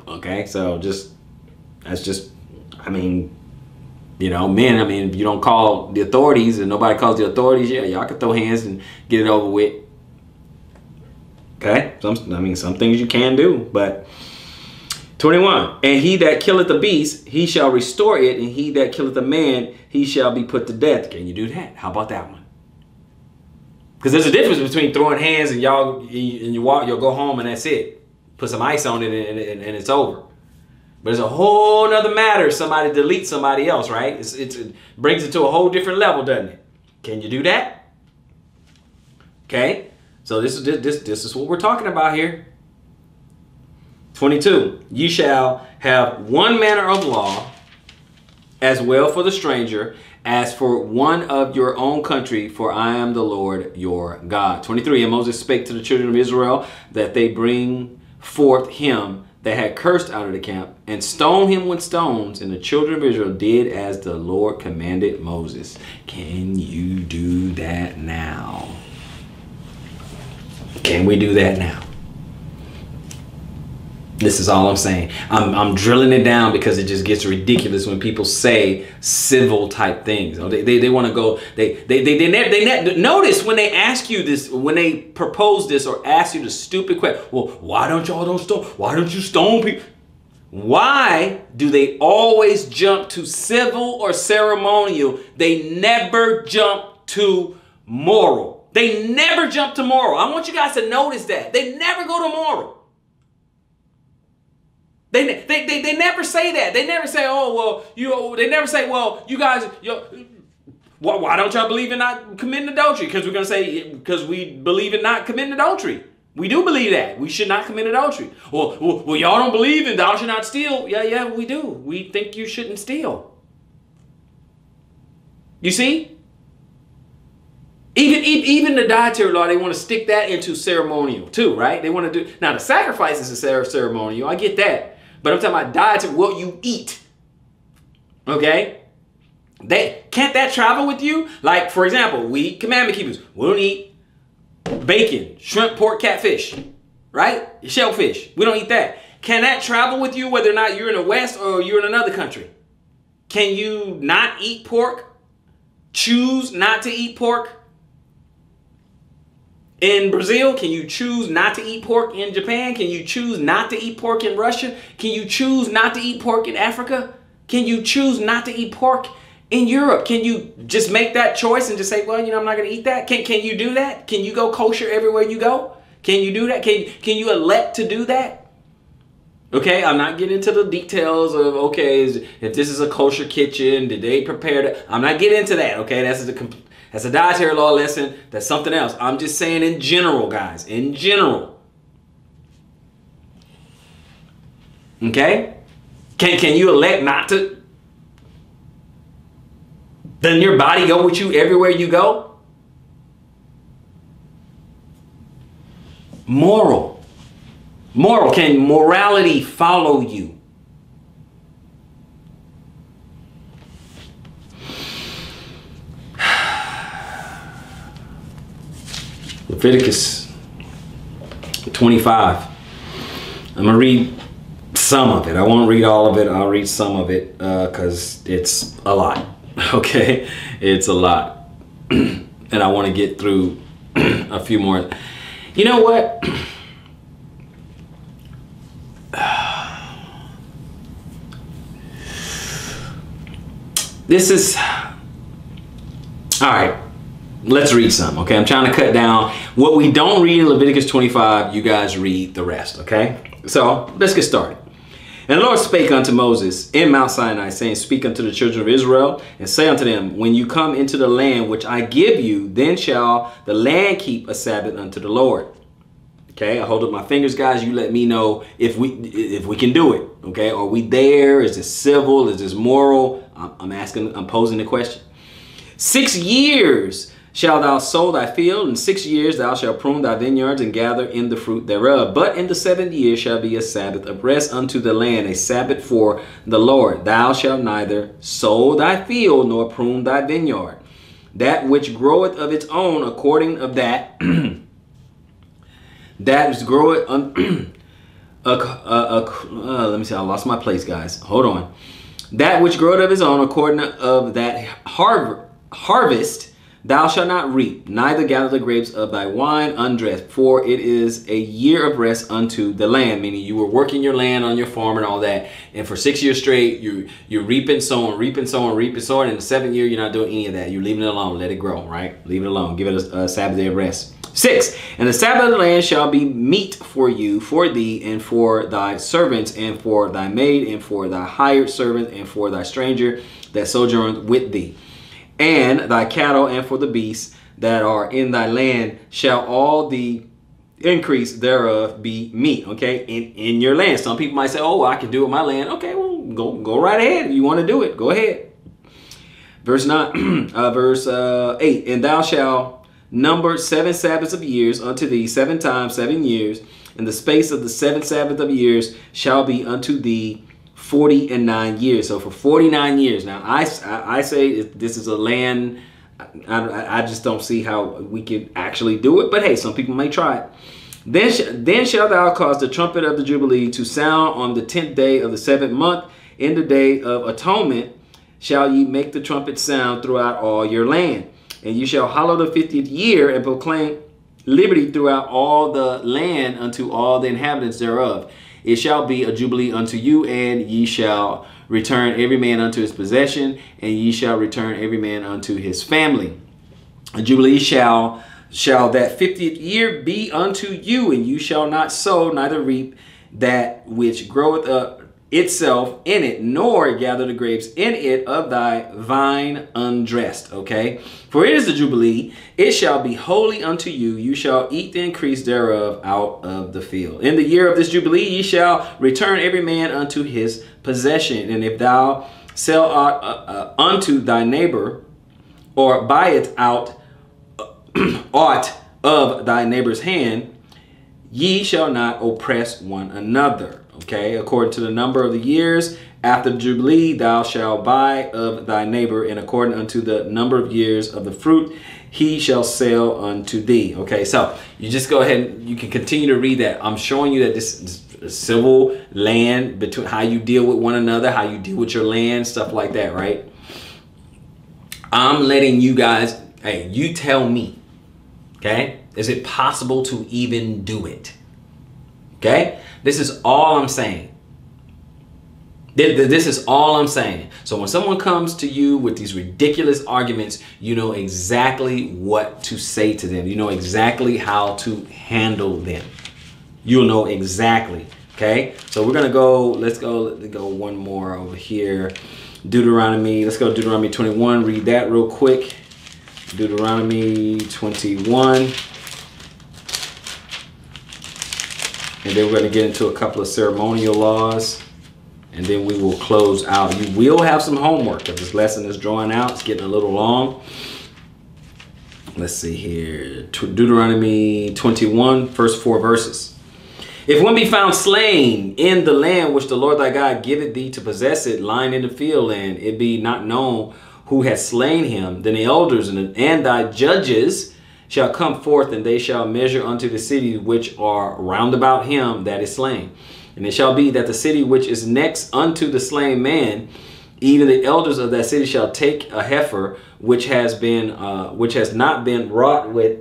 Speaker 1: Okay, so that's just, I mean, you know, men, I mean, if you don't call the authorities and nobody calls the authorities, yeah, y'all can throw hands and get it over with. Okay, some things you can do, but 21, and he that killeth the beast, he shall restore it, and he that killeth a man, he shall be put to death. Can you do that? How about that one? Because there's a difference between throwing hands and you'll go home and that's it. Put some ice on it and it's over. But it's a whole nother matter. Somebody deletes somebody else, right? It brings it to a whole different level, doesn't it? Can you do that? Okay, so this is what we're talking about here. 22, ye shall have one manner of law as well for the stranger as for one of your own country, for I am the Lord your God. 23, and Moses spake to the children of Israel that they bring forth him that had cursed out of the camp and stone him with stones, and the children of Israel did as the Lord commanded Moses. Can you do that now? Can we do that now? This is all I'm saying. I'm drilling it down because it just gets ridiculous when people say civil type things. They want to go. They notice when they ask you this, when they propose this or ask you the stupid question. Well, why don't y'all stone? Why don't you stone people? Why do they always jump to civil or ceremonial? They never jump to moral. They never jump to moral. I want you guys to notice that. They never go to moral. They never say that. They never say, oh, well, they never say, well, you guys, why don't y'all believe in not committing adultery? Because we're going to say, because we believe in not committing adultery. We do believe that. We should not commit adultery. Well, y'all don't believe in thou shalt not steal. Yeah, we do. We think you shouldn't steal. You see? Even the dietary law, they want to stick that into ceremonial too, right? They want to do, now the sacrifices is ceremonial, I get that. But I'm talking about dietary, what you eat. Okay? Can't that travel with you? Like, for example, we commandment keepers, we don't eat bacon, shrimp, pork, catfish, right? Shellfish, we don't eat that. Can that travel with you whether or not you're in the West or you're in another country? Can you not eat pork? Choose not to eat pork? In Brazil, can you choose not to eat pork? In Japan, can you choose not to eat pork? In Russia, can you choose not to eat pork? In Africa, can you choose not to eat pork? In Europe, can you just make that choice and just say, well, you know, I'm not going to eat that? Can you do that? Can you go kosher everywhere you go? Can you do that? Can you elect to do that? Okay, I'm not getting into the details of, okay, if this is a kosher kitchen, did they prepare that? I'm not getting into that, okay? That's a dietary law lesson. That's something else. I'm just saying in general, guys. In general. Okay? Can you elect not to? Then your body go with you everywhere you go? Moral. Can morality follow you? Leviticus 25. I'm going to read some of it. I won't read all of it. I'll read some of it because it's a lot. Okay? It's a lot. And I want to get through a few more. You know what? This is... All right. Let's read some, okay? I'm trying to cut down. What we don't read in Leviticus 25, you guys read the rest, okay? So, let's get started. And the Lord spake unto Moses in Mount Sinai, saying, Speak unto the children of Israel, and say unto them, When you come into the land which I give you, then shall the land keep a Sabbath unto the Lord. Okay, I hold up my fingers, guys. You let me know if we can do it, okay? Are we there? Is this civil? Is this moral? I'm posing the question. 6 years shalt thou sow thy field, and 6 years thou shalt prune thy vineyards and gather in the fruit thereof. But in the 7th year shall be a Sabbath of rest unto the land, a Sabbath for the Lord. Thou shalt neither sow thy field nor prune thy vineyard. That which groweth of its own according of that, that which groweth, let me see, I lost my place, guys. Hold on. That which groweth of his own according of that harvest, thou shalt not reap, neither gather the grapes of thy wine undressed, for it is a year of rest unto the land. Meaning you were working your land on your farm and all that, and for 6 years straight, you're reaping, sowing, reaping, sowing, reaping, sowing. In the 7th year, you're not doing any of that. You're leaving it alone. Let it grow, right? Leave it alone. Give it a Sabbath day of rest. 6, and the Sabbath of the land shall be meat for you, for thee, and for thy servants, and for thy maid, and for thy hired servant, and for thy stranger that sojourneth with thee. And thy cattle, and for the beasts that are in thy land, shall all the increase thereof be meat. Okay, in your land. Some people might say, "Oh, I can do it in my land." Okay, well, go right ahead. If you want to do it, go ahead. Verse 9, verse 8. And thou shalt number 7 Sabbaths of years unto thee, 7 times 7 years. And the space of the 7 Sabbath of years shall be unto thee 49 years. So for 49 years. Now I say this is a land, I just don't see how we can actually do it, but hey, some people may try it. Then shalt thou cause the trumpet of the Jubilee to sound on the 10th day of the 7th month. In the day of atonement shall ye make the trumpet sound throughout all your land. And you shall hallow the 50th year and proclaim liberty throughout all the land unto all the inhabitants thereof. It shall be a jubilee unto you, and ye shall return every man unto his possession, and ye shall return every man unto his family. A jubilee shall that 50th year be unto you, and you shall not sow, neither reap that which groweth up itself in it, nor gather the grapes in it of thy vine undressed. Okay, for it is the jubilee, it shall be holy unto you. You shall eat the increase thereof out of the field. In the year of this jubilee ye shall return every man unto his possession. And if thou sell aught unto thy neighbor, or buy it out aught of thy neighbor's hand, ye shall not oppress one another. Okay, according to the number of the years after the Jubilee, thou shalt buy of thy neighbor, and according unto the number of years of the fruit, he shall sell unto thee. Okay, so you just go ahead and you can continue to read that. I'm showing you that this civil land, between how you deal with one another, how you deal with your land, stuff like that, right? I'm letting you guys, hey, you tell me, okay? Is it possible to even do it? Okay? This is all I'm saying. This is all I'm saying. So when someone comes to you with these ridiculous arguments, you know exactly what to say to them. You know exactly how to handle them. You'll know exactly. Okay? So we're going to go, let's go one more over here. Deuteronomy, let's go to Deuteronomy 21. Read that real quick. Deuteronomy 21. And then we're going to get into a couple of ceremonial laws. And then we will close out. You will have some homework because this lesson is drawing out. It's getting a little long. Let's see here. Deuteronomy 21, first 4 verses. If one be found slain in the land which the Lord thy God giveth thee to possess it, lying in the field, and it be not known who has slain him, then the elders and thy judges shall come forth, and they shall measure unto the cities which are round about him that is slain. And it shall be that the city which is next unto the slain man, even the elders of that city shall take a heifer which has not been wrought with,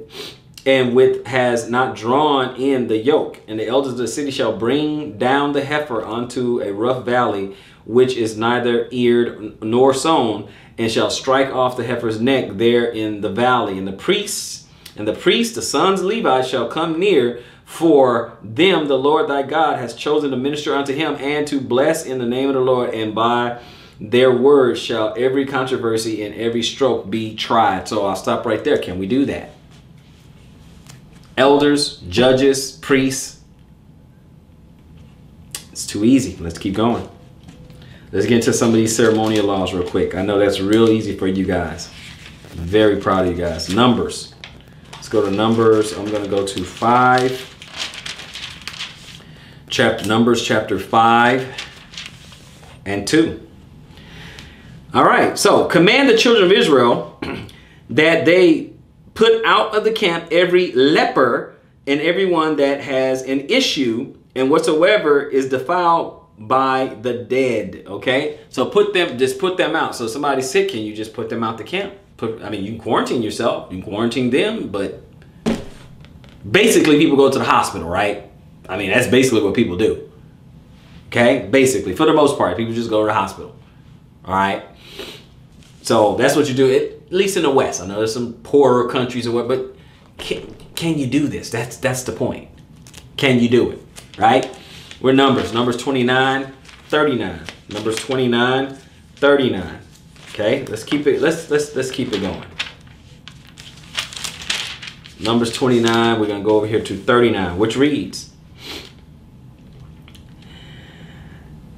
Speaker 1: and which has not drawn in the yoke. And the elders of the city shall bring down the heifer unto a rough valley, which is neither eared nor sown, and shall strike off the heifer's neck there in the valley. And the priests, the sons of Levi, shall come near, for them the Lord thy God has chosen to minister unto him, and to bless in the name of the Lord. And by their words shall every controversy and every stroke be tried. So I'll stop right there. Can we do that? Elders, judges, priests. It's too easy. Let's keep going. Let's get into some of these ceremonial laws real quick. I know that's real easy for you guys. I'm very proud of you guys. Numbers. Let's go to Numbers. I'm going to go to 5. Numbers chapter 5 and 2. All right. So command the children of Israel that they put out of the camp every leper and everyone that has an issue, and whatsoever is defiled by the dead. Okay, so just put them out. So if somebody's sick, can you just put them out the camp? I mean, you can quarantine yourself, you can quarantine them, but basically people go to the hospital, right? I mean, that's basically what people do. Okay, basically, for the most part, people just go to the hospital. All right, so that's what you do, at least in the West. I know there's some poorer countries or what, but can you do this? That's the point. Can you do it? Right? We're Numbers 29, 39. Numbers 29, 39. Okay, let's keep it. Let's keep it going. Numbers 29. We're gonna go over here to 39, which reads,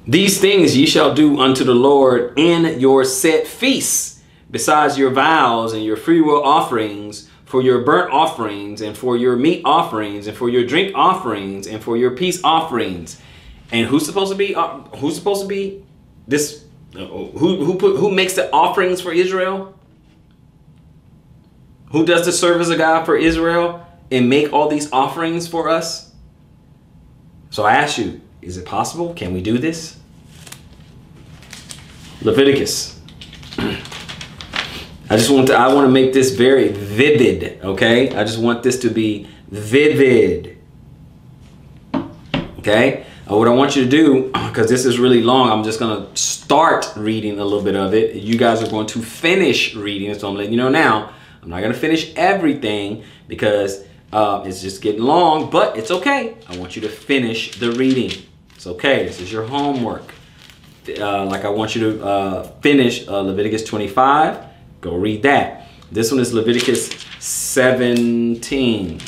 Speaker 1: "These things ye shall do unto the Lord in your set feasts, besides your vows and your freewill offerings, for your burnt offerings, and for your meat offerings, and for your drink offerings, and for your peace offerings." And who's supposed to be this? Who makes the offerings for Israel? Who does the service of God for Israel and make all these offerings for us? So I ask you, is it possible? Can we do this? Leviticus. I want to make this very vivid, okay? I just want this to be vivid. Okay? What I want you to do, because this is really long, I'm just going to start reading a little bit of it. You guys are going to finish reading it, so I'm letting you know now. I'm not going to finish everything because it's just getting long, but it's okay. I want you to finish the reading. It's okay. This is your homework. Like I want you to finish Leviticus 25. Go read that. This one is Leviticus 17.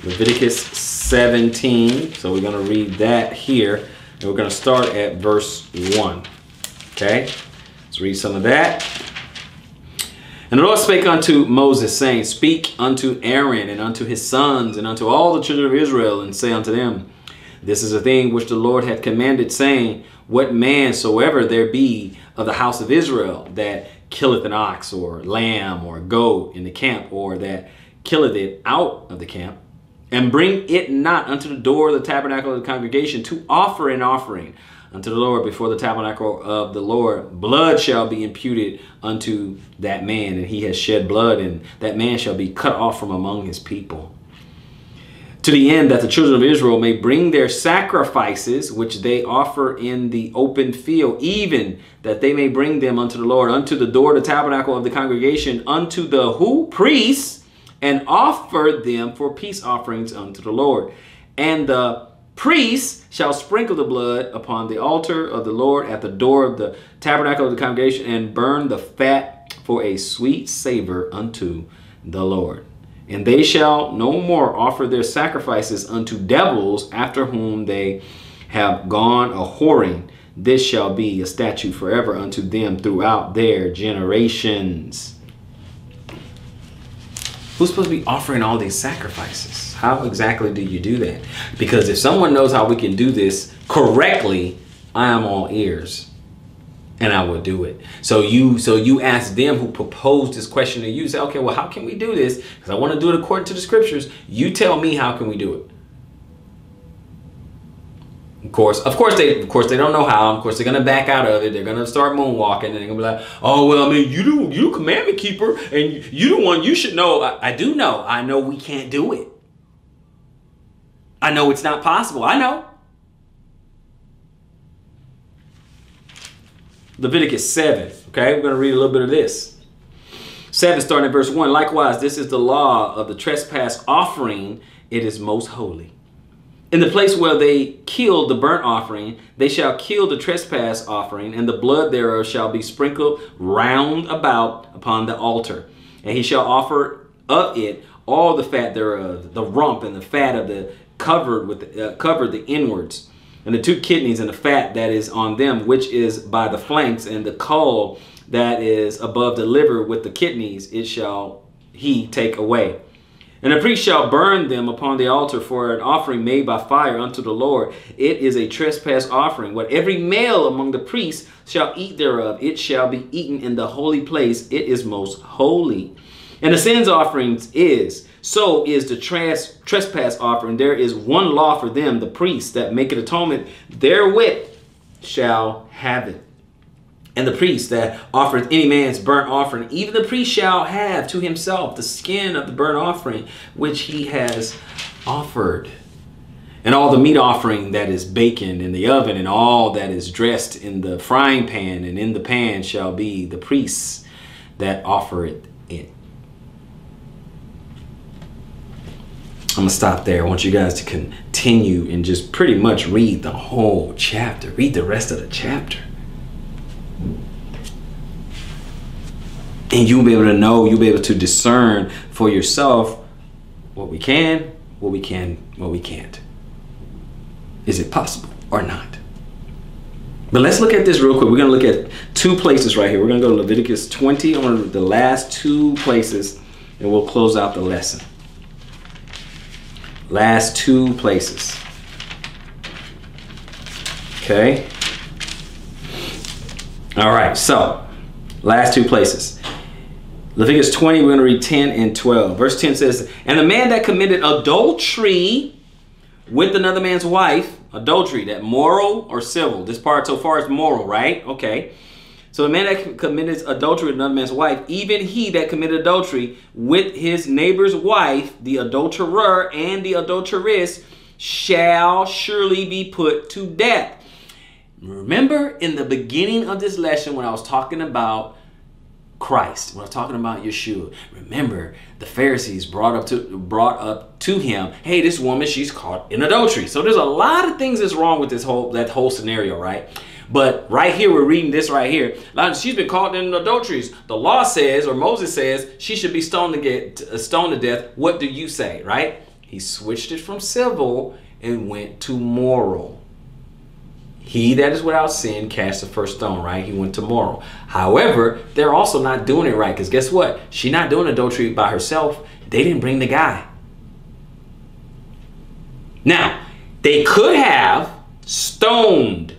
Speaker 1: Leviticus 17. So we're going to read that here. And we're going to start at verse 1. Okay. Let's read some of that. And the Lord spake unto Moses, saying, Speak unto Aaron and unto his sons and unto all the children of Israel, and say unto them, This is a thing which the Lord hath commanded, saying, What man soever there be of the house of Israel that killeth an ox or lamb or goat in the camp, or that killeth it out of the camp, and bring it not unto the door of the tabernacle of the congregation to offer an offering unto the Lord before the tabernacle of the Lord, blood shall be imputed unto that man, and he has shed blood, and that man shall be cut off from among his people. To the end that the children of Israel may bring their sacrifices, which they offer in the open field, even that they may bring them unto the Lord, unto the door of the tabernacle of the congregation, unto the who? Priests, and offer them for peace offerings unto the Lord. And the priests shall sprinkle the blood upon the altar of the Lord at the door of the tabernacle of the congregation, and burn the fat for a sweet savor unto the Lord. And they shall no more offer their sacrifices unto devils, after whom they have gone a whoring. This shall be a statute forever unto them throughout their generations. Who's supposed to be offering all these sacrifices? How exactly do you do that? Because if someone knows how we can do this correctly, I am all ears. And I will do it. So you ask them who proposed this question to you, say, okay, well, how can we do this? Because I want to do it according to the scriptures. You tell me, how can we do it? Of course they don't know how. Of course, they're gonna back out of it. They're gonna start moonwalking, and they're gonna be like, oh well, I mean, you commandment keeper, and you the one, you should know. I do know. I know we can't do it. I know it's not possible. I know. Leviticus 7, okay? We're going to read a little bit of this. 7, starting at verse 1. Likewise, this is the law of the trespass offering. It is most holy. In the place where they killed the burnt offering, they shall kill the trespass offering, and the blood thereof shall be sprinkled round about upon the altar. And he shall offer of it all the fat thereof, the rump and the fat of the covered the inwards, and the 2 kidneys and the fat that is on them, which is by the flanks, and the caul that is above the liver with the kidneys, it shall he take away. And the priest shall burn them upon the altar for an offering made by fire unto the Lord. It is a trespass offering. What every male among the priests shall eat thereof, it shall be eaten in the holy place. It is most holy. And the sins offerings so is the trespass offering. There is one law for them, the priests that make an atonement therewith shall have it. And the priest that offereth any man's burnt offering, even the priest shall have to himself the skin of the burnt offering which he has offered. And all the meat offering that is baken in the oven, and all that is dressed in the frying pan and in the pan, shall be the priests that offer it. I'm going to stop there. I want you guys to continue and just pretty much read the whole chapter. Read the rest of the chapter. And you'll be able to know, you'll be able to discern for yourself what we can, what we can't. Is it possible or not? But let's look at this real quick. We're going to look at 2 places right here. We're going to go to Leviticus 20 on the last 2 places, and we'll close out the lesson. Last 2 places. Okay. All right. So last 2 places. Leviticus 20, we're going to read 10 and 12. Verse 10 says, And the man that committed adultery with another man's wife, adultery, that moral or civil? This part so far is moral, right? Okay. So the man that committed adultery with another man's wife, even he that committed adultery with his neighbor's wife, the adulterer and the adulteress, shall surely be put to death. Remember in the beginning of this lesson when I was talking about Christ, when I was talking about Yeshua, remember the Pharisees brought up to him, hey, this woman, she's caught in adultery. So there's a lot of things that's wrong with that whole scenario, right? But right here, we're reading this right here. She's been caught in adulteries. The law says, or Moses says, she should be stoned to death. What do you say, right? He switched it from civil and went to moral. He that is without sin cast the first stone, right? He went to moral. However, they're also not doing it right, because guess what? She's not doing adultery by herself. They didn't bring the guy. Now, they could have stoned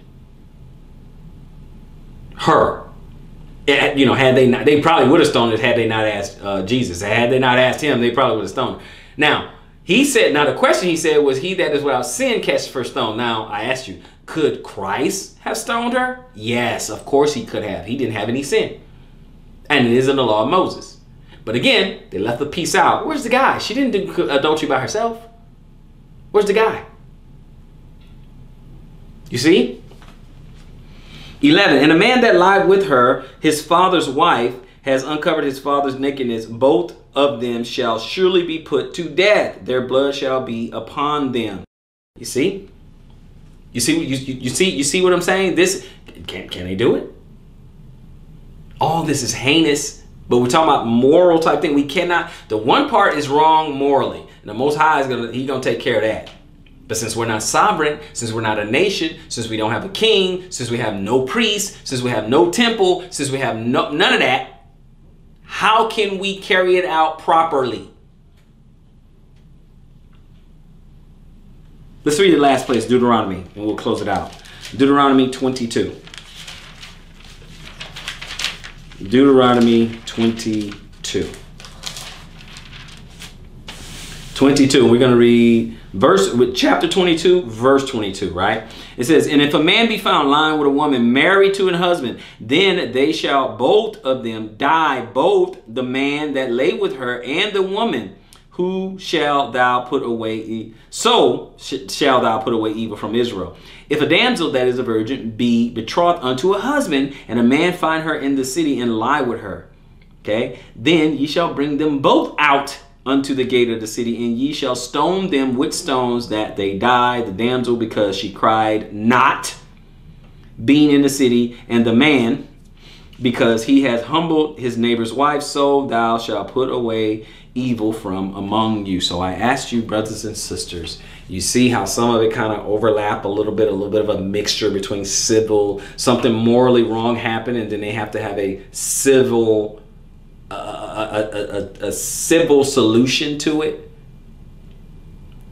Speaker 1: her. You know, had they not, they probably would have stoned it had they not asked Jesus. Had they not asked him, they probably would have stoned her. Now, he said, now the question he said was, he that is without sin cast the first stone. Now, I asked you, could Christ have stoned her? Yes, of course he could have. He didn't have any sin. And it is in the law of Moses. But again, they left the piece out. Where's the guy? She didn't do adultery by herself. Where's the guy? You see? 11, and a man that lied with her, his father's wife, has uncovered his father's nakedness. Both of them shall surely be put to death. Their blood shall be upon them. You see? You see what I'm saying? This can they do it? All this is heinous, but we're talking about moral type thing. We cannot. The one part is wrong morally, and the Most High is gonna take care of that. But since we're not sovereign, since we're not a nation, since we don't have a king, since we have no priest, since we have no temple, since we have none of that, how can we carry it out properly? Let's read the last place, Deuteronomy, and we'll close it out. Deuteronomy 22. Deuteronomy 22. 22. We're going to read chapter 22, verse 22, right? It says, and if a man be found lying with a woman married to an husband, then they shall both of them die, both the man that lay with her and the woman. Who shall thou put away? So shall thou put away evil from Israel. If a damsel that is a virgin be betrothed unto a husband, and a man find her in the city and lie with her, okay, then ye shall bring them both out unto the gate of the city, and ye shall stone them with stones that they die, the damsel because she cried not, being in the city, and the man because he has humbled his neighbor's wife. So thou shalt put away evil from among you. So I asked you, brothers and sisters, you see how some of it kind of overlap a little bit of a mixture between civil, something morally wrong happened, and then they have to have a civil a civil solution to it.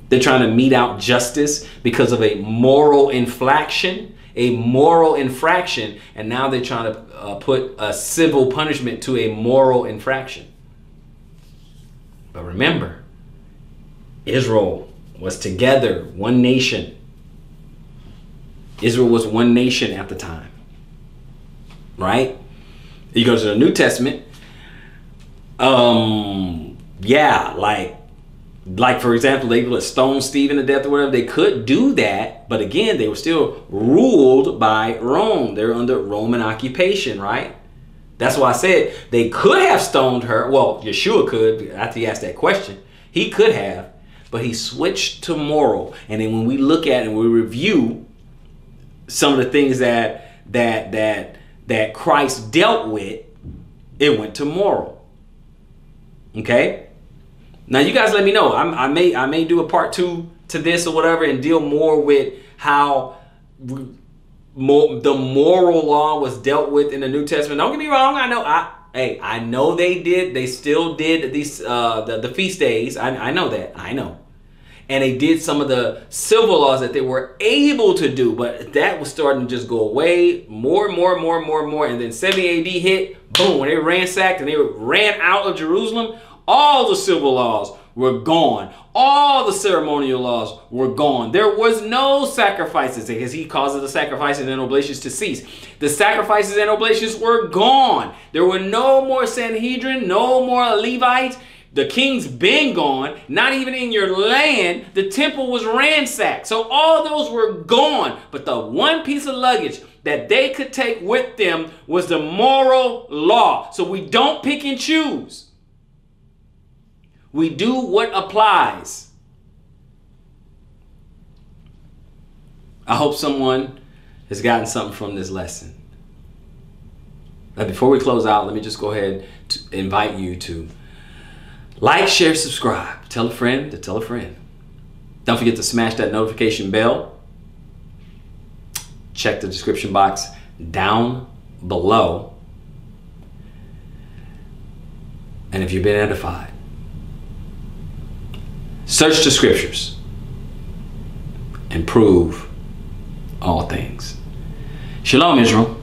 Speaker 1: They're trying to mete out justice because of a moral infraction, and now they're trying to put a civil punishment to a moral infraction. But remember, Israel was together, one nation. Israel was one nation at the time, right? You go to the New Testament. Yeah, like for example, they would stone Stephen to death or whatever. They could do that, but again, they were still ruled by Rome. They're under Roman occupation, right? That's why I said they could have stoned her. Well, Yeshua could, after he asked that question. He could have, but he switched to moral. And then when we look at and we review some of the things that Christ dealt with, it went to moral. Okay? Now you guys let me know. I may do a part 2 to this or whatever and deal more with how the moral law was dealt with in the New Testament. Don't get me wrong. I know they did. They still did these the feast days. I know that. I know. And they did some of the civil laws that they were able to do, but that was starting to just go away more and more. And then 70 AD hit, boom, when they ransacked and they ran out of Jerusalem, all the civil laws were gone. All the ceremonial laws were gone. There was no sacrifices because he caused the sacrifices and oblations to cease. The sacrifices and oblations were gone. There were no more Sanhedrin, no more Levites. The king's been gone, not even in your land. The temple was ransacked. So all those were gone. But the one piece of luggage that they could take with them was the moral law. So we don't pick and choose. We do what applies. I hope someone has gotten something from this lesson. Now, before we close out, let me just go ahead to invite you to like, share, subscribe. Tell a friend to tell a friend. Don't forget to smash that notification bell. check the description box down below. And if you've been edified, search the scriptures and prove all things. Shalom, Israel.